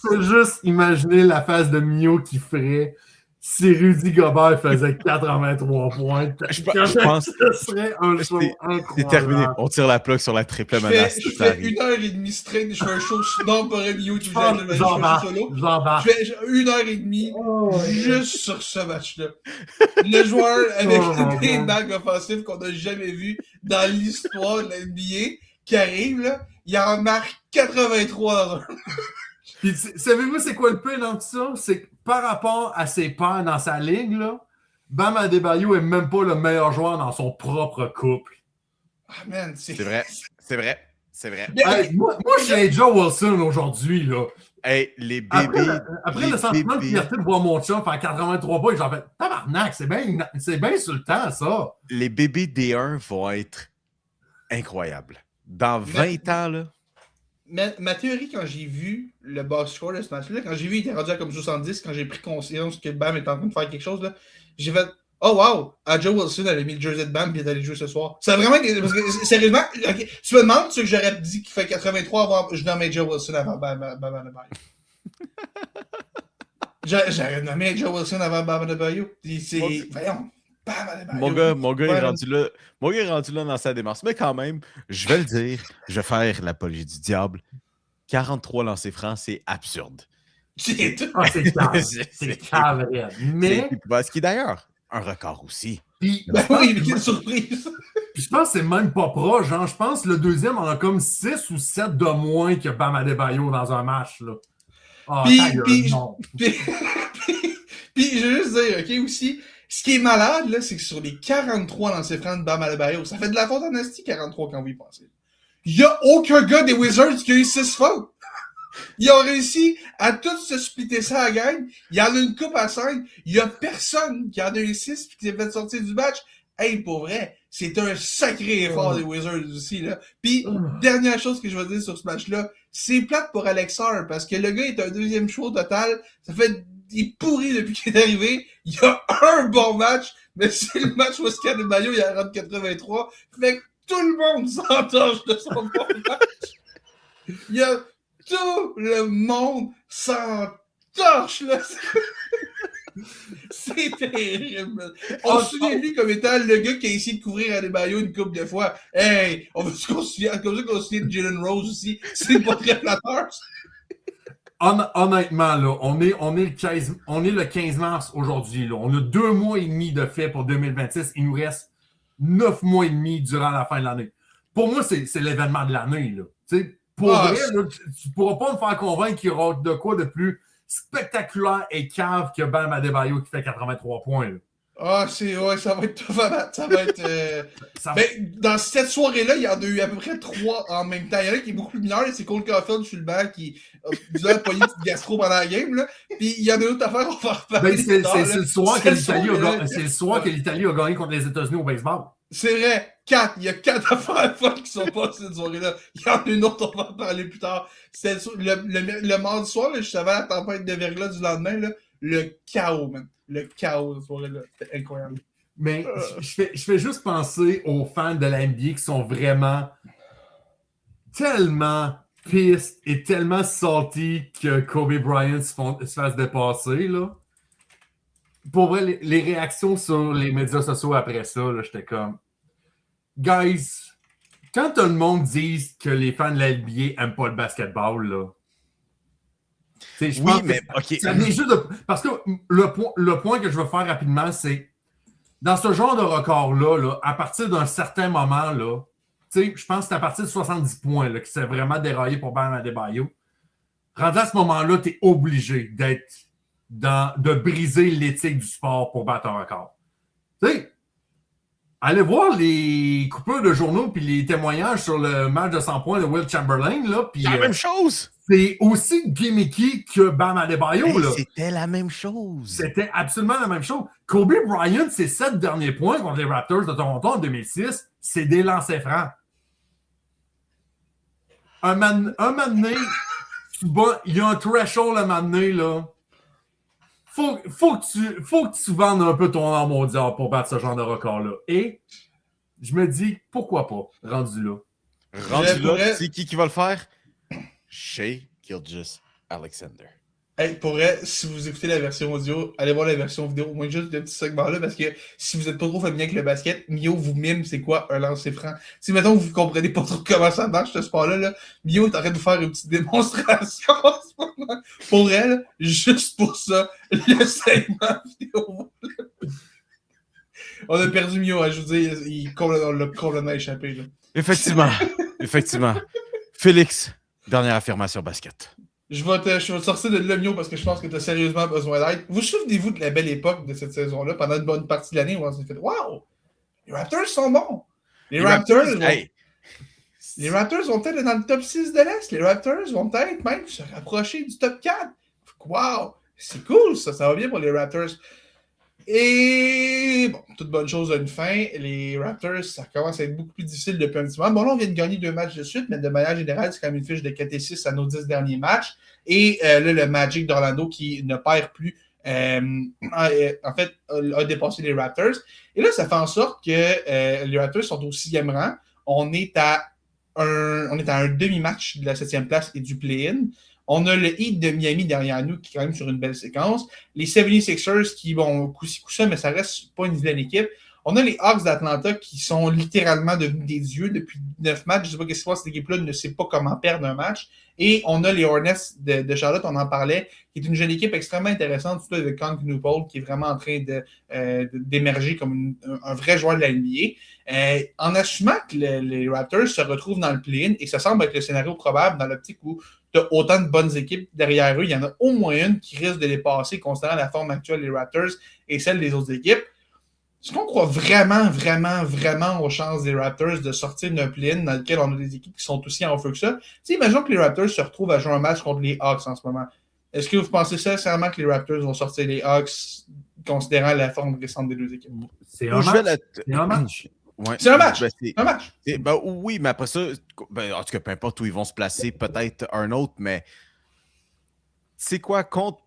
peux juste imaginer la face de Mio qui ferait si Rudy Gobert faisait 83 points. Je pense que ce serait un show incroyable. C'est terminé. On tire la plug sur la triple menace. Je fais 1h30 straight. Je fais un show non pas Mio qui faisait solo. Je fais 1h30 juste sur ce match-là. Le joueur avec des bagues offensives qu'on n'a jamais vu dans l'histoire de la NBA qui arrive, là, il en marque 83 dans un. Puis, savez-vous c'est quoi le pire dans tout ça? C'est que par rapport à ses pairs dans sa ligue, là, Bam Adebayo est même pas le meilleur joueur dans son propre couple. Ah man, c'est vrai. C'est vrai. C'est vrai. Hey, moi j'ai Joe Wilson aujourd'hui, là. Hey, les bébés. Après les le sentiment de bébés- fierté de voir mon chum faire 83 points, j'en fais tabarnak, c'est bien sur le temps, ça. Les bébés D1 vont être incroyables. Dans 20 ans, là. Ma théorie, quand j'ai vu le box score de ce match-là, quand j'ai vu qu'il était rendu à comme 70, quand j'ai pris conscience que Bam était en train de faire quelque chose, là, j'ai fait oh wow! Joe Wilson avait mis le jersey de Bam et il est allé jouer ce soir. Ça a vraiment été. Parce que sérieusement, okay, tu me demandes ce que j'aurais dit qu'il fait 83 avant. Je nommais Joe Wilson avant Bam Adebayo. J'aurais nommé Joe Wilson avant Bam Adebayo. Voyons. Bam Adebayo. Mon gars est rendu là. Mon gars est rendu là dans sa démarche. Mais quand même, je vais le dire, je vais faire l'apologie du diable. 43 lancers francs, c'est absurde. C'est cave. C'est cave, mais... Ce qui est d'ailleurs un record aussi. Puis, oui, mais quelle surprise! Puis je pense que c'est même pas proche. Genre, je pense que le deuxième en a comme 6 ou 7 de moins que Bam Adebayo dans un match. Là. Oh, puis, je veux juste dire, OK, aussi, ce qui est malade, là, c'est que sur les 43 lancers francs de Bam Adebayo, ça fait de la faute en esti 43 quand vous y pensez. Il n'y a aucun gars des Wizards qui a eu 6 fautes. Ils ont réussi à tous se splitter ça à la gang. Il y en a une coupe à 5. Il n'y a personne qui en a eu 6 et qui s'est fait sortir du match. Hey, pour vrai, c'est un sacré effort des Wizards aussi, là. Puis, dernière chose que je veux dire sur ce match-là, c'est plate pour Alexar parce que le gars est un deuxième choix au total. Ça fait, il est pourri depuis qu'il est arrivé. Il y a un bon match, mais c'est le match où Adebayo, il a rendu 83. Fait que tout le monde s'entorche de son bon match. Il y a tout le monde s'entorche, là. C'est terrible. On se souvient de lui comme étant le gars qui a essayé de couvrir Adebayo une couple de fois. Hey, on va se considérer comme ça qu'on se souvient de Jalen Rose aussi. C'est pas très flatteur. Honnêtement, là, on est le 15 mars aujourd'hui. Là. On a 2 mois et demi de fait pour 2026. Il nous reste 9 mois et demi durant la fin de l'année. Pour moi, c'est l'événement de l'année. Là. T'sais, pour vrai, là, tu ne pourras pas me faire convaincre qu'il y aura de quoi de plus spectaculaire et cave que Bam Adebayo qui fait 83 points. Là. Ah, ouais, ça va être tough à battre. Ça va être. Ben, dans cette soirée-là, il y en a eu à peu près 3 en même temps. Il y en a un qui est beaucoup plus mineur, c'est Cole Caulfield sur le banc qui a pogné une petite gastro pendant la game. Là. Puis il y en a une autre affaire, on va reparler. Ben, c'est le soir que l'Italie a gagné contre les États-Unis au baseball. C'est vrai, 4. Il y a 4 affaires folles qui sont pas cette soirée-là. Il y en a une autre, on va en parler plus tard. C'était le mardi soir, là, je savais la tempête de verglas du lendemain, là, le chaos, man. Le chaos de cette soirée-là. C'était incroyable. Mais je fais juste penser aux fans de la NBA qui sont vraiment tellement pissed et tellement salty que Kobe Bryant se fasse dépasser, là. Pour vrai, les réactions sur les médias sociaux après ça, là, j'étais comme guys, quand tout le monde dit que les fans de la NBA n'aiment pas le basketball, là. Oui, mais OK. Ça vient juste parce que le point que je veux faire rapidement, c'est dans ce genre de record-là, là, à partir d'un certain moment, là, je pense que c'est à partir de 70 points là, que c'est vraiment déraillé pour Bam Adebayo. Rendu à ce moment-là, tu es obligé de briser l'éthique du sport pour battre un record. Allez voir les coupures de journaux puis les témoignages sur le match de 100 points de Will Chamberlain. Là, c'est la même chose! C'est aussi gimmicky que Bam Adebayo. Là. C'était la même chose. C'était absolument la même chose. Kobe Bryant, ses 7 derniers points contre les Raptors de Toronto en 2006, c'est des lancers francs. Un moment donné, il y a un threshold à un moment donné, là. Faut que tu vendes un peu ton âme au diable pour battre ce genre de record-là. Et je me dis, pourquoi pas, rendu là. C'est qui va le faire? Shai Gilgeous-Alexander. Hey, pour vrai, si vous écoutez la version audio, allez voir la version vidéo, au moins juste de petit segment-là, parce que si vous n'êtes pas trop familier avec le basket, Mio vous mime c'est quoi un lancer franc. Si mettons vous comprenez pas trop comment ça marche ce sport-là, là, Mio est en train de vous faire une petite démonstration en ce moment. Pour elle, juste pour ça, le segment vidéo. On a perdu Mio, hein, je vous dis, on l'a complètement échappé. Là. Effectivement. Félix, dernière affirmation basket. Je vais te sortir de l'oignon parce que je pense que tu as sérieusement besoin d'aide. Vous souvenez-vous de la belle époque de cette saison-là, pendant une bonne partie de l'année où on s'est fait « Wow! Les Raptors sont bons! » Les Raptors... Hey, Les Raptors vont peut-être être dans le top 6 de l'Est. Les Raptors vont peut-être même se rapprocher du top 4. Wow! C'est cool, ça va bien pour les Raptors. Et bon, toute bonne chose a une fin. Les Raptors, ça commence à être beaucoup plus difficile depuis un petit moment. Bon, là, on vient de gagner 2 matchs de suite, mais de manière générale, c'est quand même une fiche de 4-6 à nos 10 derniers matchs. Et là, le Magic d'Orlando qui ne perd plus, en fait, a dépassé les Raptors. Et là, ça fait en sorte que les Raptors sont au 6e rang. On est à un demi-match de la 7e place et du play-in. On a le Heat de Miami derrière nous qui est quand même sur une belle séquence. Les 76ers qui vont coup-ci coup-ça, mais ça reste pas une vilaine équipe. On a les Hawks d'Atlanta qui sont littéralement devenus des dieux depuis 9 matchs. Je ne sais pas ce qui se passe, cette équipe-là ne sait pas comment perdre un match. Et on a les Hornets de Charlotte, on en parlait, qui est une jeune équipe extrêmement intéressante, surtout avec Conk Newport, qui est vraiment en train d'émerger comme un vrai joueur de la NBA. En assumant que les Raptors se retrouvent dans le play-in, et ça semble être le scénario probable dans l'optique où tu as autant de bonnes équipes derrière eux, il y en a au moins une qui risque de les passer, considérant la forme actuelle des Raptors et celle des autres équipes. Est-ce qu'on croit vraiment aux chances des Raptors de sortir d'un play-in dans lequel on a des équipes qui sont aussi en feu que ça? T'sais, imaginons que les Raptors se retrouvent à jouer un match contre les Hawks en ce moment. Est-ce que vous pensez sincèrement que les Raptors vont sortir les Hawks, considérant la forme récente des deux équipes? C'est un match. Ouais. C'est un match. Un match. Oui, mais après ça, en tout cas, peu importe où ils vont se placer, peut-être un autre, mais c'est quoi contre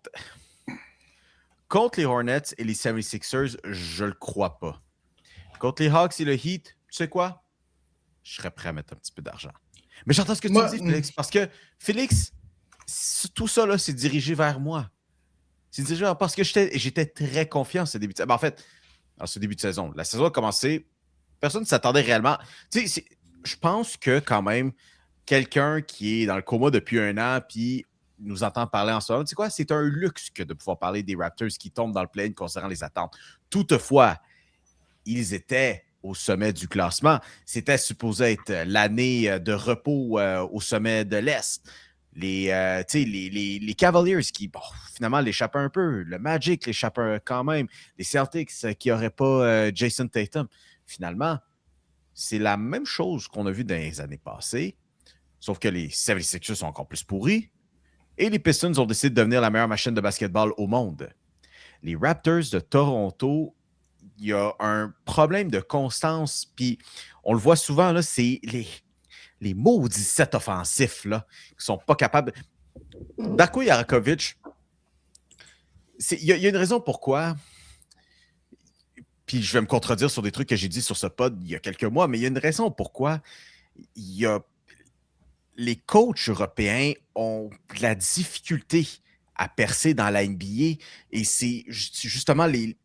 les Hornets et les 76ers, je le crois pas. Contre les Hawks et le Heat, tu sais quoi? Je serais prêt à mettre un petit peu d'argent. Mais j'entends ce que tu dis, Félix, parce que Félix, tout ça, là, c'est dirigé vers moi. C'est dirigé vers parce que j'étais très confiant en ce début de saison. En fait, en ce début de saison. La saison a commencé, personne ne s'attendait réellement. Tu sais, je pense que quand même, quelqu'un qui est dans le coma depuis 1 an, puis nous entend parler en ce moment, tu sais quoi, c'est un luxe que de pouvoir parler des Raptors qui tombent dans le play-in considérant les attentes. Toutefois, ils étaient au sommet du classement. C'était supposé être l'année de repos au sommet de l'Est. Les Cavaliers qui, bon, finalement, l'échappent un peu. Le Magic l'échappe quand même. Les Celtics qui n'auraient pas Jason Tatum. Finalement, c'est la même chose qu'on a vu dans les années passées, sauf que les 76ers sont encore plus pourris. Et les Pistons ont décidé de devenir la meilleure machine de basketball au monde. Les Raptors de Toronto, il y a un problème de constance, puis on le voit souvent, là, c'est les maudits sets offensifs là, qui ne sont pas capables. Darko Jarakovic, il y a une raison pourquoi, puis je vais me contredire sur des trucs que j'ai dit sur ce pod il y a quelques mois, mais il y a une raison pourquoi les coachs européens ont de la difficulté à percer dans la NBA et c'est justement les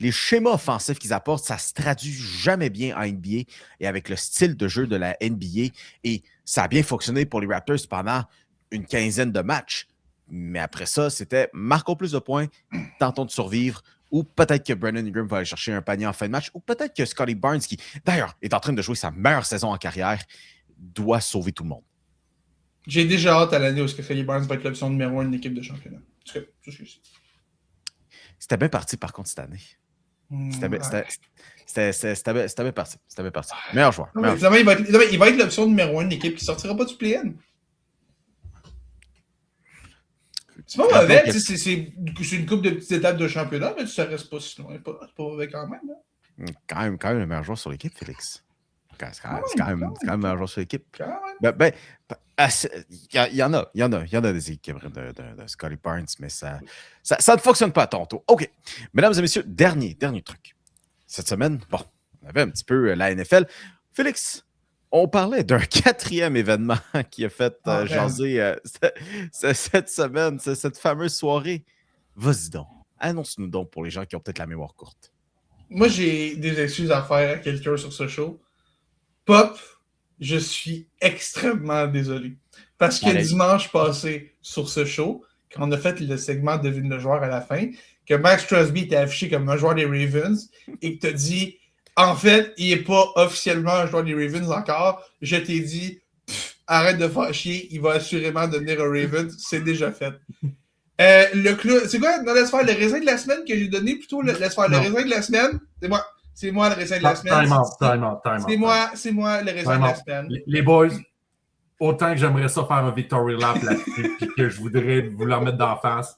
schémas offensifs qu'ils apportent, ça se traduit jamais bien en NBA et avec le style de jeu de la NBA. Et ça a bien fonctionné pour les Raptors pendant une quinzaine de matchs. Mais après ça, c'était marquons plus de points, tentons de survivre. Ou peut-être que Brandon Ingram va aller chercher un panier en fin de match. Ou peut-être que Scottie Barnes, qui d'ailleurs est en train de jouer sa meilleure saison en carrière, doit sauver tout le monde. J'ai déjà hâte à l'année où Scottie Barnes va être l'option numéro 1 d'une équipe de championnat. C'était bien parti par contre cette année. C'était bien parti. C'était bien parti. Meilleur joueur. Il va être l'option numéro 1 d'une équipe qui ne sortira pas du play-in. C'est pas mauvais, c'est une coupe de petites étapes de championnat, mais ça reste pas si loin. C'est pas mauvais quand même. Là. Quand même le meilleur joueur sur l'équipe, Félix. C'est quand même le meilleur joueur sur l'équipe. Il y en a des équipes de Scottie Barnes, mais ça ne fonctionne pas à ton tour. OK. Mesdames et messieurs, dernier truc. Cette semaine, bon, on avait un petit peu la NFL. Félix, on parlait d'un 4e événement qui a fait jaser cette semaine, cette fameuse soirée. Vas-y donc. Annonce-nous donc pour les gens qui ont peut-être la mémoire courte. Moi, j'ai des excuses à faire à quelqu'un sur ce show. Pop, je suis extrêmement désolé. Parce que dimanche passé, sur ce show, quand on a fait le segment Devine le joueur à la fin, que Max Crosby était affiché comme un joueur des Ravens et que tu as dit, en fait, il n'est pas officiellement un joueur des Ravens encore. Je t'ai dit, arrête de faire chier, il va assurément devenir un Ravens. C'est déjà fait. Le clou, c'est quoi? Non, laisse faire le raisin de la semaine que j'ai donné plutôt. Laisse faire le raisin de la semaine. C'est moi le raisin de la semaine. Time out. C'est moi le raisin de la semaine. Les boys, autant que j'aimerais ça faire un victory lap là-dessus, puis que je voudrais vous leur mettre d'en face.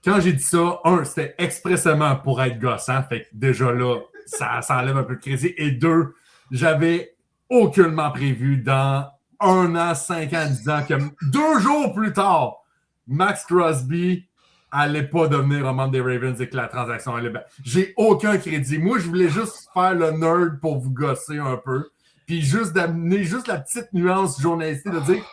Quand j'ai dit ça, c'était expressément pour être gossant, fait que déjà là, ça enlève un peu de crédit. Et 2, j'avais aucunement prévu dans 1 an, 5 ans, 10 ans, que 2 jours plus tard, Max Crosby allait pas devenir un membre des Ravens et que la transaction allait bien. J'ai aucun crédit. Moi, je voulais juste faire le nerd pour vous gosser un peu, puis juste d'amener juste la petite nuance journalistique de dire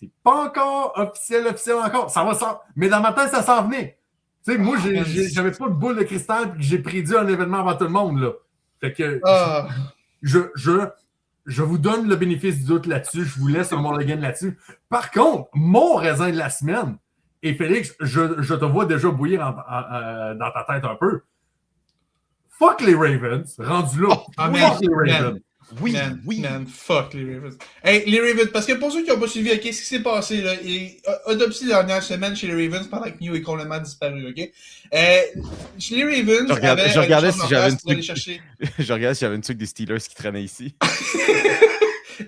c'est pas encore officiel encore. Ça va s'en... Mais dans ma tête, ça s'en venait. Tu sais, moi, j'avais pas de boule de cristal et j'ai prédit un événement avant tout le monde, là. Fait que je vous donne le bénéfice du doute là-dessus. Je vous laisse un mulligan là-dessus. Par contre, mon raisin de la semaine, et Félix, je te vois déjà bouillir dans ta tête un peu. Fuck les Ravens. Rendu là. Fuck les Ravens. Man, fuck les Ravens. Hey, les Ravens, parce que pour ceux qui n'ont pas suivi, OK, ce qui s'est passé, là, autopsie la dernière semaine chez les Ravens pendant que Mew est complètement disparu, OK? Chez les Ravens, je regardais si j'avais une truc des Steelers qui traînait ici.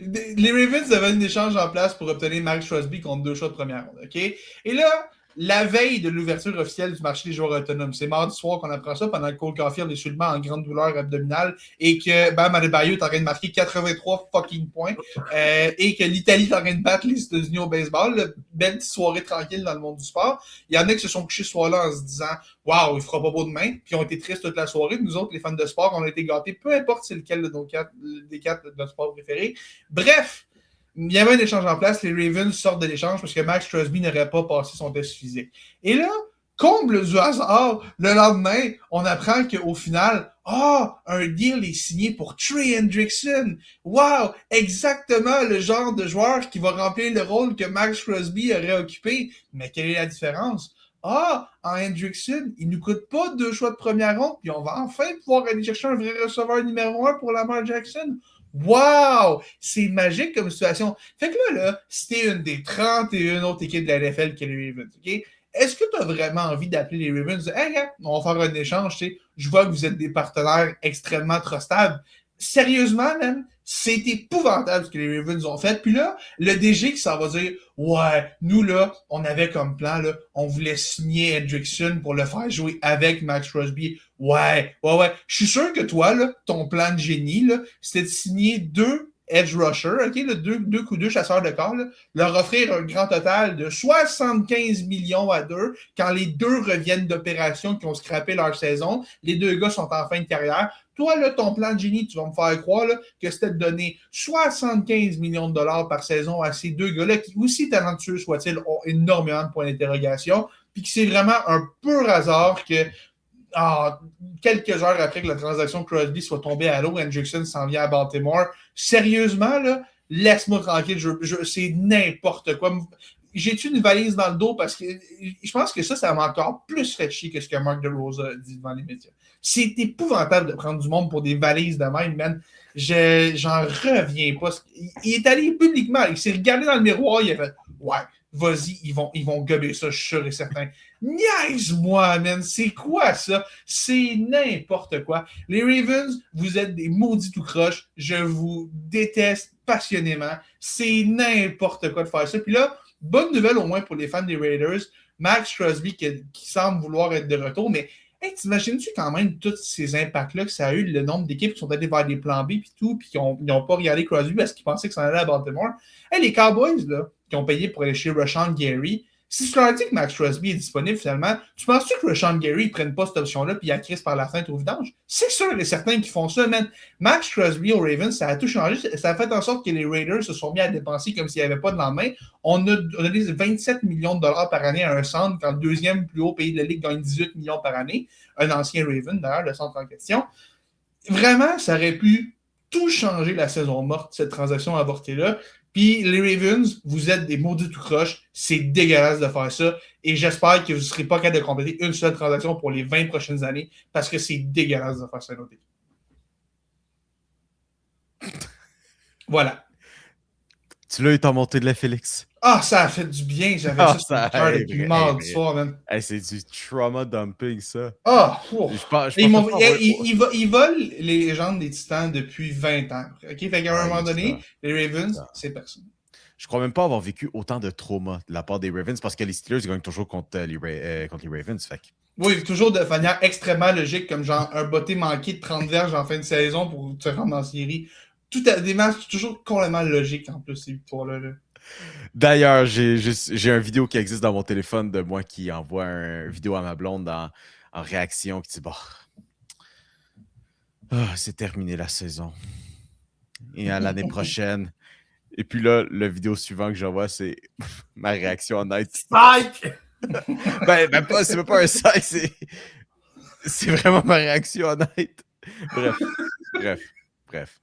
Les Ravens avaient un échange en place pour obtenir Max Crosby contre 2 choix de première ronde, OK? Et là, la veille de l'ouverture officielle du marché des joueurs autonomes, c'est mardi soir qu'on apprend ça pendant que Cole Caulfield est seulement en grande douleur abdominale et que Bam Adebayo est en train de marquer 83 fucking points et que l'Italie est en train de battre les États-Unis au baseball. Là, belle petite soirée tranquille dans le monde du sport. Il y en a qui se sont couchés ce soir-là en se disant « Waouh, il fera pas beau demain », puis ont été tristes toute la soirée. Nous autres, les fans de sport, on a été gâtés, peu importe c'est lequel de des 4 de notre sport préféré. Bref, il y avait un échange en place. Les Ravens sortent de l'échange parce que Max Crosby n'aurait pas passé son test physique. Et là, comble du hasard, le lendemain, on apprend qu'au final, un deal est signé pour Trey Hendrickson. Wow! Exactement le genre de joueur qui va remplir le rôle que Max Crosby aurait occupé. Mais quelle est la différence? En Hendrickson, il nous coûte pas 2 choix de première ronde, puis on va enfin pouvoir aller chercher un vrai receveur numéro 1 pour Lamar Jackson. Wow! C'est magique comme situation. Fait que là, c'était une des 31 autres équipes de la NFL que les Ravens, OK? Est-ce que tu as vraiment envie d'appeler les Ravens? Hey, gars, on va faire un échange, tu sais. Je vois que vous êtes des partenaires extrêmement trustables. Sérieusement, même, c'est épouvantable ce que les Ravens ont fait. Puis là, le DG qui s'en va dire « Ouais, nous, là, on avait comme plan, là, on voulait signer Hendrickson pour le faire jouer avec Max Crosby. Ouais. Je suis sûr que toi, là, ton plan de génie, là, c'était de signer 2 edge rushers, OK, là, deux chasseurs de corps, là, leur offrir un grand total de 75 millions à 2 quand les 2 reviennent d'opérations qui ont scrappé leur saison. Les 2 gars sont en fin de carrière. Toi, là, ton plan de génie, tu vas me faire croire là, que c'était de donner 75 millions de dollars par saison à ces 2 gars-là qui, aussi talentueux soient-ils, ont énormément de points d'interrogation, puis que c'est vraiment un pur hasard que quelques heures après que la transaction Crosby soit tombée à l'eau, Hendrickson s'en vient à Baltimore. Sérieusement, là, laisse-moi tranquille, c'est n'importe quoi. J'ai-tu une valise dans le dos parce que je pense que ça m'a encore plus fait chier que ce que Mark DeRosa dit devant les médias. C'est épouvantable de prendre du monde pour des valises de même, man. J'en reviens pas. Il est allé publiquement, il s'est regardé dans le miroir, il a fait « Ouais, vas-y, ils vont gober ça, je suis sûr et certain. » Niaise-moi, man, c'est quoi ça? C'est n'importe quoi. Les Ravens, vous êtes des maudits tout croches. Je vous déteste passionnément. C'est n'importe quoi de faire ça. Puis là, bonne nouvelle au moins pour les fans des Raiders. Max Crosby qui semble vouloir être de retour, mais hey, t'imagines-tu quand même tous ces impacts-là que ça a eu, le nombre d'équipes qui sont allées vers des plans B et tout, puis qui n'ont pas regardé Crosby parce qu'ils pensaient que ça allait à Baltimore? Hey, les Cowboys, là, qui ont payé pour aller chez Rashawn Gary, si tu leur dis que Max Crosby est disponible finalement, tu penses-tu que Rashawn Gary ne prenne pas cette option-là puis il acquise par la fenêtre au vidange? C'est sûr et certain qu'ils font ça, man. Max Crosby aux Ravens, ça a tout changé. Ça a fait en sorte que les Raiders se sont mis à dépenser comme s'il n'y avait pas de lendemain. On a donné 27 millions de dollars par année à un centre quand le deuxième plus haut pays de la Ligue gagne 18 millions par année. Un ancien Raven, d'ailleurs, le centre en question. Vraiment, ça aurait pu tout changer la saison morte, cette transaction avortée-là. Puis les Ravens, vous êtes des maudits tout croches. C'est dégueulasse de faire ça. Et j'espère que vous ne serez pas capable de compléter une seule transaction pour les 20 prochaines années parce que c'est dégueulasse de faire ça à notre équipe. Voilà. Tu l'as eu en montée de la Félix. Ah, ça a fait du bien. J'avais ça sur le cœur depuis mardi soir, man. C'est du trauma dumping, ça. Ah, ils volent les légendes des Titans depuis 20 ans. OK? Fait qu'à un moment donné, les Ravens, c'est personne. Je crois même pas avoir vécu autant de trauma de la part des Ravens parce que les Steelers gagnent toujours contre les Ravens. Fait que... Oui, toujours de manière extrêmement logique, comme genre un botté manqué de 30 verges en fin de saison pour te rendre en série. Des matchs toujours complètement logiques en plus, ces victoires-là. Là. D'ailleurs, j'ai une vidéo qui existe dans mon téléphone de moi qui envoie une vidéo à ma blonde en réaction qui dit bah, c'est terminé la saison. Et à l'année prochaine. Et puis là, le vidéo suivant que j'envoie, c'est ma réaction honnête. Spike! c'est même pas un psych, c'est vraiment ma réaction honnête. Bref.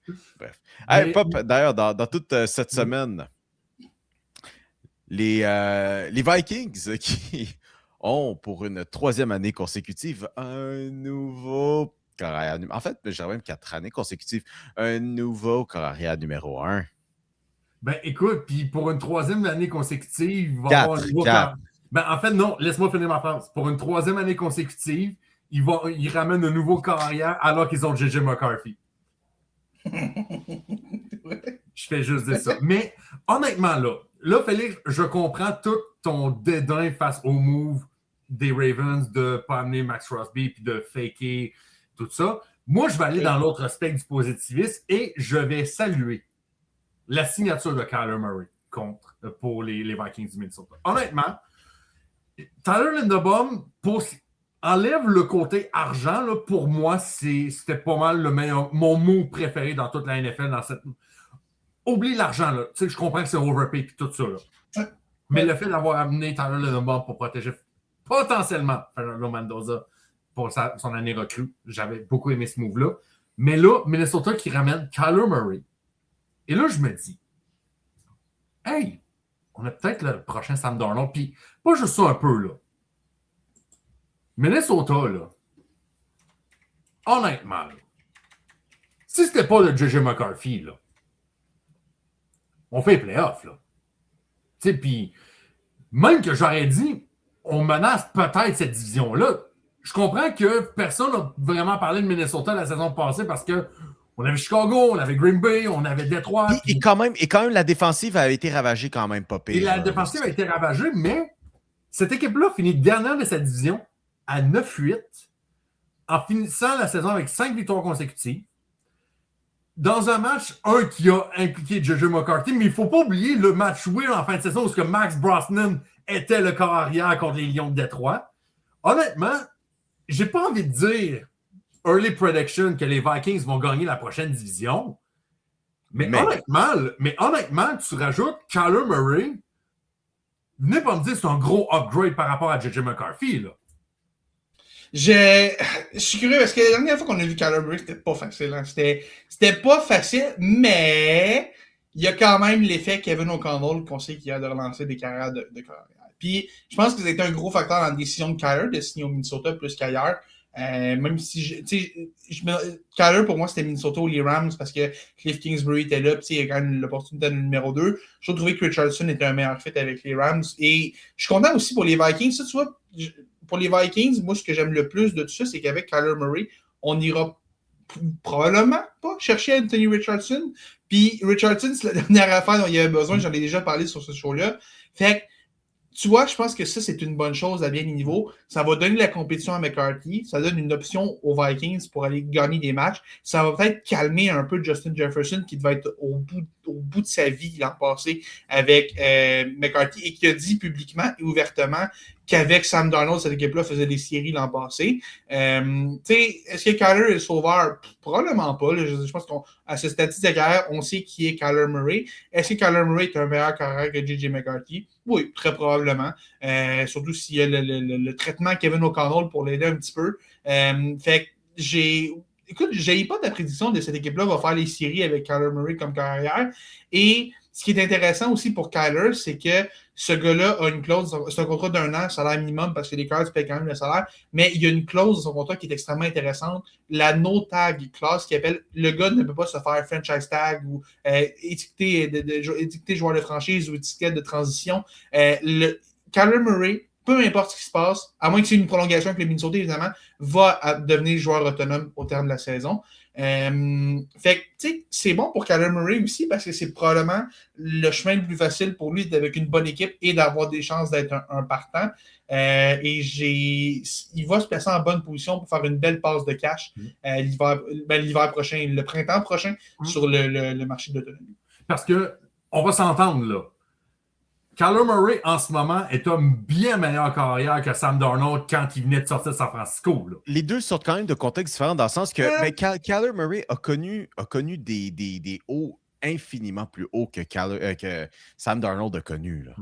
Hey, Pop, d'ailleurs, dans toute cette semaine, les Vikings qui ont pour une 3e année consécutive un nouveau corps arrière. En fait, j'ai même 4 années consécutives, un nouveau corps arrière numéro 1. Ben écoute, puis pour une 3e année consécutive, il va y avoir un nouveau corps. Ben en fait, non, laisse-moi finir ma phrase. Pour une 3e année consécutive, ils ramènent un nouveau corps arrière alors qu'ils ont JJ McCarthy. Je fais juste dire ça. Mais honnêtement, là, Félix, je comprends tout ton dédain face au move des Ravens de ne pas amener Max Crosby puis de faker tout ça. Moi, je vais aller dans l'autre aspect du positivisme et je vais saluer la signature de Kyler Murray pour les Vikings du Minnesota. Honnêtement, Tyler Linderbaum enlève le côté argent. Là, pour moi, c'était pas mal mon mot préféré dans toute la NFL. Oublie l'argent. Là. Tu sais, je comprends que c'est overpay et tout ça. Là. Mais le fait d'avoir amené Tyler Linderbaum pour protéger potentiellement Fernando Mendoza pour son année recrue, j'avais beaucoup aimé ce move-là. Mais là, Minnesota qui ramène Kyler Murray. Et là, je me dis, hey, on a peut-être le prochain Sam Darnold. Puis, pas juste ça un peu, là. Minnesota, là, honnêtement, là, si c'était pas le JJ McCarthy, là, on fait les playoffs, là. Tu sais, puis, même que j'aurais dit, on menace peut-être cette division-là. Je comprends que personne n'a vraiment parlé de Minnesota la saison passée parce que on avait Chicago, on avait Green Bay, on avait Détroit. Et quand même, la défensive a été ravagée quand même, pas pire. Et la défensive a été ravagée, mais cette équipe-là finit dernière de sa division à 9-8 en finissant la saison avec 5 victoires consécutives. Dans un match, qui a impliqué JJ McCarthy, mais il ne faut pas oublier le match weird en fin de saison où Max Brosnan était le corps arrière contre les Lions de Détroit. Honnêtement, j'ai pas envie de dire early prediction que les Vikings vont gagner la prochaine division. Mais honnêtement, tu rajoutes Kyler Murray. Venez pas me dire que c'est un gros upgrade par rapport à JJ McCarthy, là. Je suis curieux parce que la dernière fois qu'on a vu Kyler Murray, c'était pas facile. Hein? C'était pas facile, mais il y a quand même l'effet Kevin O'Connell qu'on sait qu'il a de relancer des carrières de carrière. Puis, je pense que ça a été un gros facteur dans la décision de Kyler de signer au Minnesota plus qu'ailleurs. Même si, Kyler, pour moi, c'était Minnesota ou les Rams parce que Cliff Kingsbury était là, puis il y a quand même l'opportunité de numéro 2. Je trouvais que Richardson était un meilleur fit avec les Rams. Et je suis content aussi pour les Vikings. Ça, tu vois, pour les Vikings, moi, ce que j'aime le plus de tout ça, c'est qu'avec Kyler Murray, on n'ira probablement pas chercher Anthony Richardson. Puis Richardson, c'est la dernière affaire dont il y avait besoin. J'en ai déjà parlé sur ce show-là. Fait que, tu vois, je pense que ça, c'est une bonne chose à bien des niveaux. Ça va donner la compétition à McCarthy. Ça donne une option aux Vikings pour aller gagner des matchs. Ça va peut-être calmer un peu Justin Jefferson qui devait être au bout de sa vie l'an passé avec McCarthy et qui a dit publiquement et ouvertement qu'avec Sam Darnold, cette équipe-là faisait des séries l'an passé. Est-ce que Kyler est le sauveur? Probablement pas. Là. Je pense qu'à ce stade de carrière, on sait qui est Kyler Murray. Est-ce que Kyler Murray est un meilleur carrière que J.J. McCarthy? Oui, très probablement. Surtout s'il y a le traitement Kevin O'Connell pour l'aider un petit peu. Fait que Écoute, j'ai pas de prédiction de cette équipe-là va faire les séries avec Kyler Murray comme carrière. Et ce qui est intéressant aussi pour Kyler, c'est que ce gars-là a une clause, c'est un contrat d'1 an, salaire minimum, parce que les Cards payent quand même le salaire, mais il y a une clause dans son contrat qui est extrêmement intéressante, la no-tag clause qui appelle le gars ne peut pas se faire franchise tag ou étiqueter joueur de franchise ou étiquette de transition. Kyler Murray, peu importe ce qui se passe, à moins que c'est une prolongation avec le Minnesota, évidemment, va devenir joueur autonome au terme de la saison. Fait que, tu sais, c'est bon pour Kyler Murray aussi parce que c'est probablement le chemin le plus facile pour lui avec une bonne équipe et d'avoir des chances d'être un partant. Il va se placer en bonne position pour faire une belle passe de cash l'hiver prochain, le printemps prochain sur le marché de l'autonomie. Parce que, on va s'entendre là. Kyler Murray, en ce moment, est une bien meilleure carrière que Sam Darnold quand il venait de sortir de San Francisco. Là. Les deux sortent quand même de contextes différents dans le sens que Kyler Murray a connu des hauts infiniment plus hauts que Sam Darnold a connu. Là.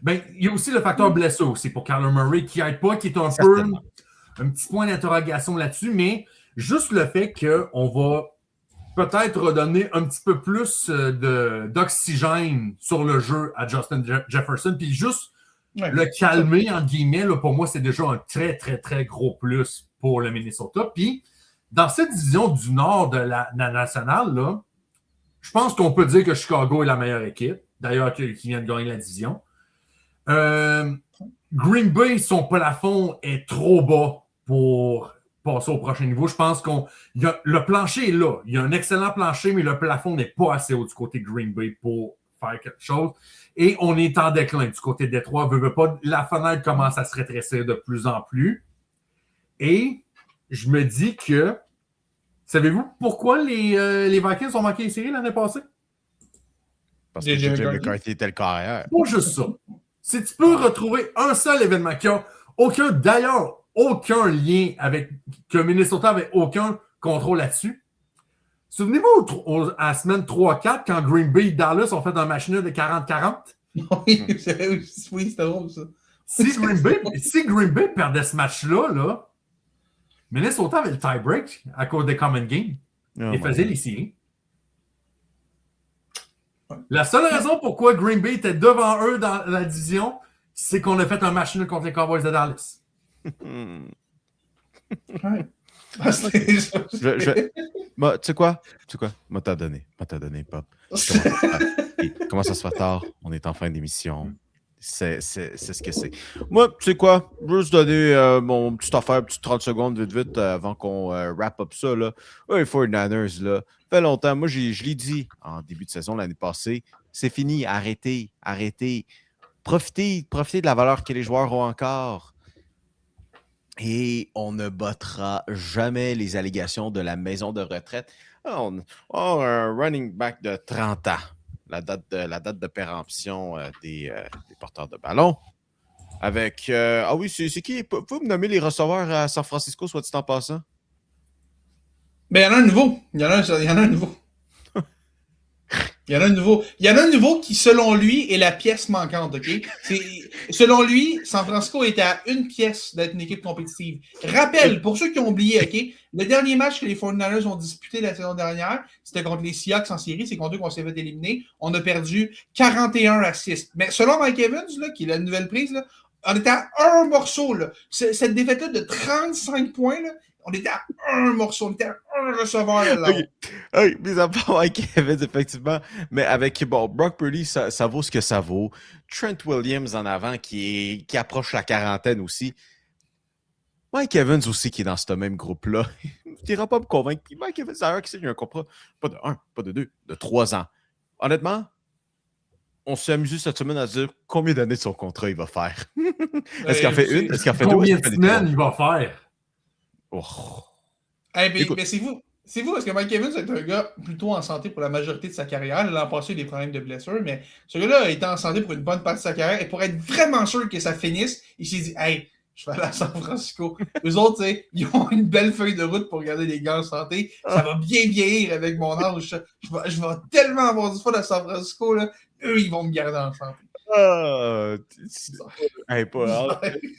Ben, il y a aussi le facteur blessure aussi pour Kyler Murray qui n'aide pas, qui est un peu un petit point d'interrogation là-dessus, mais juste le fait qu'on va peut-être redonner un petit peu plus d'oxygène sur le jeu à Justin Jefferson, puis juste le calmer, entre guillemets, là, pour moi, c'est déjà un très, très, très gros plus pour le Minnesota. Puis, dans cette division du nord de la nationale, là, je pense qu'on peut dire que Chicago est la meilleure équipe, d'ailleurs, qui vient de gagner la division. Green Bay, son plafond est trop bas pour passer au prochain niveau. Je pense le plancher est là. Il y a un excellent plancher, mais le plafond n'est pas assez haut du côté de Green Bay pour faire quelque chose. Et on est en déclin du côté de Détroit. Veut pas, la fenêtre commence à se rétrécir de plus en plus. Et je me dis que, savez-vous pourquoi les Vikings ont manqué les séries l'année passée? Parce que JJ McCarthy était le carrière. Pas juste ça. Si tu peux retrouver un seul événement qui a aucun lien avec que Minnesota avait aucun contrôle là-dessus. Souvenez-vous à la semaine 3-4 quand Green Bay et Dallas ont fait un match nul de 40-40? Oui, c'était drôle ça. Si Green Bay perdait ce match-là, Minnesota avait le tie-break à cause des common games et faisait les séries. La seule raison pourquoi Green Bay était devant eux dans la division, c'est qu'on a fait un match nul contre les Cowboys de Dallas. Ouais. Tu sais quoi? Moi, t'as donné, Pop. Comment ça se fait tard? On est en fin d'émission. C'est ce que c'est. Moi, tu sais quoi? Je veux juste donner mon petite affaire, petite 30 secondes, vite, avant qu'on wrap up ça. Là. Les 49ers, là. Ça fait longtemps. Moi, je l'ai dit en début de saison l'année passée. C'est fini. Arrêtez. Profitez de la valeur que les joueurs ont encore. Et on ne battra jamais les allégations de la maison de retraite. Un running back de 30 ans. La date de péremption des porteurs de ballon. Avec... c'est qui? Pouvez-vous me nommer les receveurs à San Francisco, soit dit en passant? Ben, il y en a un nouveau. Il y en a un nouveau. Il y en a un nouveau qui, selon lui, est la pièce manquante, OK? Selon lui, San Francisco était à une pièce d'être une équipe compétitive. Rappel, pour ceux qui ont oublié, OK? Le dernier match que les 49ers ont disputé la saison dernière, c'était contre les Seahawks en série. C'est contre eux qu'on s'est fait éliminer. On a perdu 41-6. Mais selon Mike Evans, là, qui est la nouvelle prise, là, on était à un morceau. Là. Cette défaite-là de 35 points, là, on était à un morceau, on était à un receveur là. Okay, mis à part Mike Evans, effectivement. Mais avec Brock Purdy, ça vaut ce que ça vaut. Trent Williams en avant qui approche la quarantaine aussi. Mike Evans aussi qui est dans ce même groupe-là. Tu n'iras pas me convaincre. Puis Mike Evans, d'ailleurs, qui sait, il y a un contrat, pas de 1, pas de 2, de 3 ans. Honnêtement, on s'est amusé cette semaine à dire combien d'années de son contrat il va faire. Est-ce qu'il en fait une? Est-ce qu'il en fait deux? Combien de semaines il va faire? Oh. Mais c'est vous, parce que Mike Evans est un gars plutôt en santé pour la majorité de sa carrière. L'an passé, il a eu des problèmes de blessure, mais ce gars-là était en santé pour une bonne partie de sa carrière. Et pour être vraiment sûr que ça finisse, il s'est dit « Hey, je vais aller à San Francisco. » Eux autres, ils ont une belle feuille de route pour garder les gars en santé. Ça va bien vieillir avec mon âge. Je vais tellement avoir du fun à San Francisco. Là. Eux, ils vont me garder en santé.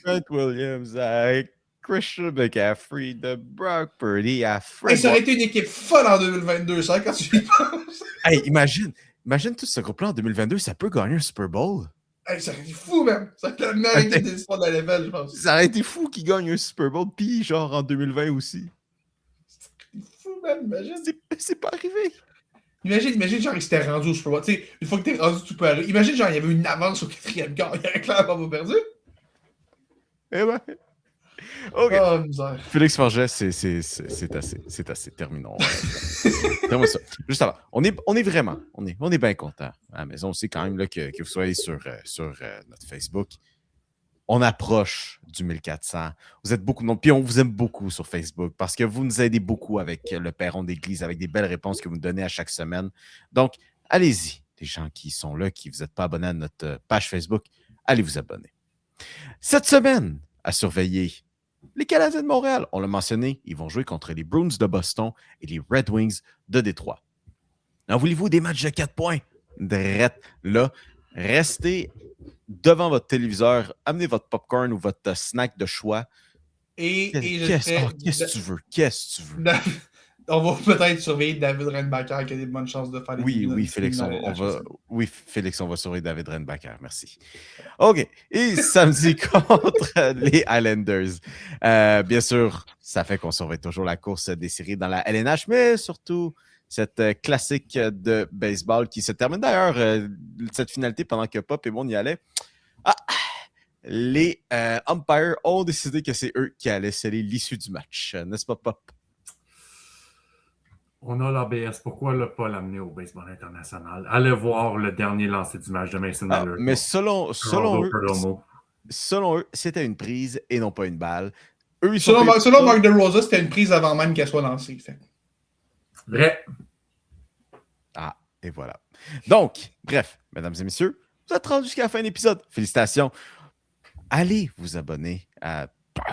Trent Williams, Christian McCaffrey, de Brock Purdy à Fred. Ça aurait été une équipe folle en 2022, ça, quand tu y penses. Imagine, imagine tout ce groupe-là en 2022, ça peut gagner un Super Bowl. Hey, ça aurait été fou, même. Ça aurait été la meilleure équipe des sports de la level, je pense. Ça aurait été fou qu'ils gagnent un Super Bowl, puis genre en 2020 aussi. C'est fou, man, imagine. C'est pas arrivé. Imagine, genre, il s'était rendu au Super Bowl. Tu sais, une fois que t'es rendu, tu peux aller. Imagine, genre, il y avait une avance au 4e quart. Il aurait clairement pas perdu. Eh ben. OK. Oh, misère. Félix Forget, c'est assez. C'est assez. Terminons. Terminons ça. Juste avant. On est vraiment, on est bien content à la maison aussi quand même là, que vous soyez sur notre Facebook. On approche du 1400. Vous êtes beaucoup de monde. Puis on vous aime beaucoup sur Facebook parce que vous nous aidez beaucoup avec le Perron d'Église, avec des belles réponses que vous nous donnez à chaque semaine. Donc, allez-y, les gens qui sont là, qui vous n'êtes pas abonnés à notre page Facebook, allez vous abonner. Cette semaine, à surveiller, les Canadiens de Montréal, on l'a mentionné, ils vont jouer contre les Bruins de Boston et les Red Wings de Détroit. En voulez-vous des matchs de 4 points? Drette là. Restez devant votre téléviseur, amenez votre popcorn ou votre snack de choix. Qu'est-ce que tu veux? Qu'est-ce que tu veux? On va peut-être surveiller David Renbacker qui a des bonnes chances de faire des Oui, Félix, on va surveiller David Renbacker. Merci. OK. Et samedi contre les Islanders. Bien sûr, ça fait qu'on surveille toujours la course des séries dans la LNH, mais surtout cette classique de baseball qui se termine d'ailleurs, cette finalité pendant que Pop et moi on y allait. Les umpires ont décidé que c'est eux qui allaient sceller l'issue du match. N'est-ce pas, Pop? On a l'ABS. Pourquoi ne pas l'amener au baseball international? Allez voir le dernier lancer du match de Mason Miller. Mais selon eux, c'était une prise et non pas une balle. Eux, selon Mark DeRosa, c'était une prise avant même qu'elle soit lancée. Fait. Vrai. Et voilà. Donc, bref, mesdames et messieurs, vous êtes rendus jusqu'à la fin de l'épisode. Félicitations. Allez vous abonner à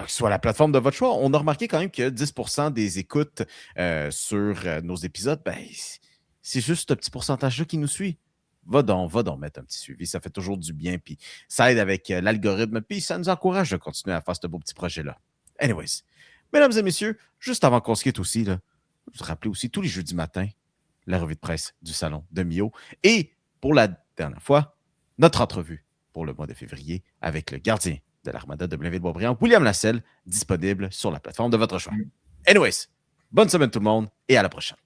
soit la plateforme de votre choix. On a remarqué quand même que 10% des écoutes sur nos épisodes, c'est juste ce petit pourcentage-là qui nous suit. Va donc mettre un petit suivi. Ça fait toujours du bien, puis ça aide avec l'algorithme, puis ça nous encourage de continuer à faire ce beau petit projet-là. Anyways, mesdames et messieurs, juste avant qu'on se quitte aussi, là, vous rappelez aussi tous les jeudis matins, la revue de presse du Salon de Mio. Et pour la dernière fois, notre entrevue pour le mois de février avec le gardien de l'Armada de Blainville-Boisbriand, William Lasselle, disponible sur la plateforme de votre choix. Anyways, bonne semaine tout le monde et à la prochaine.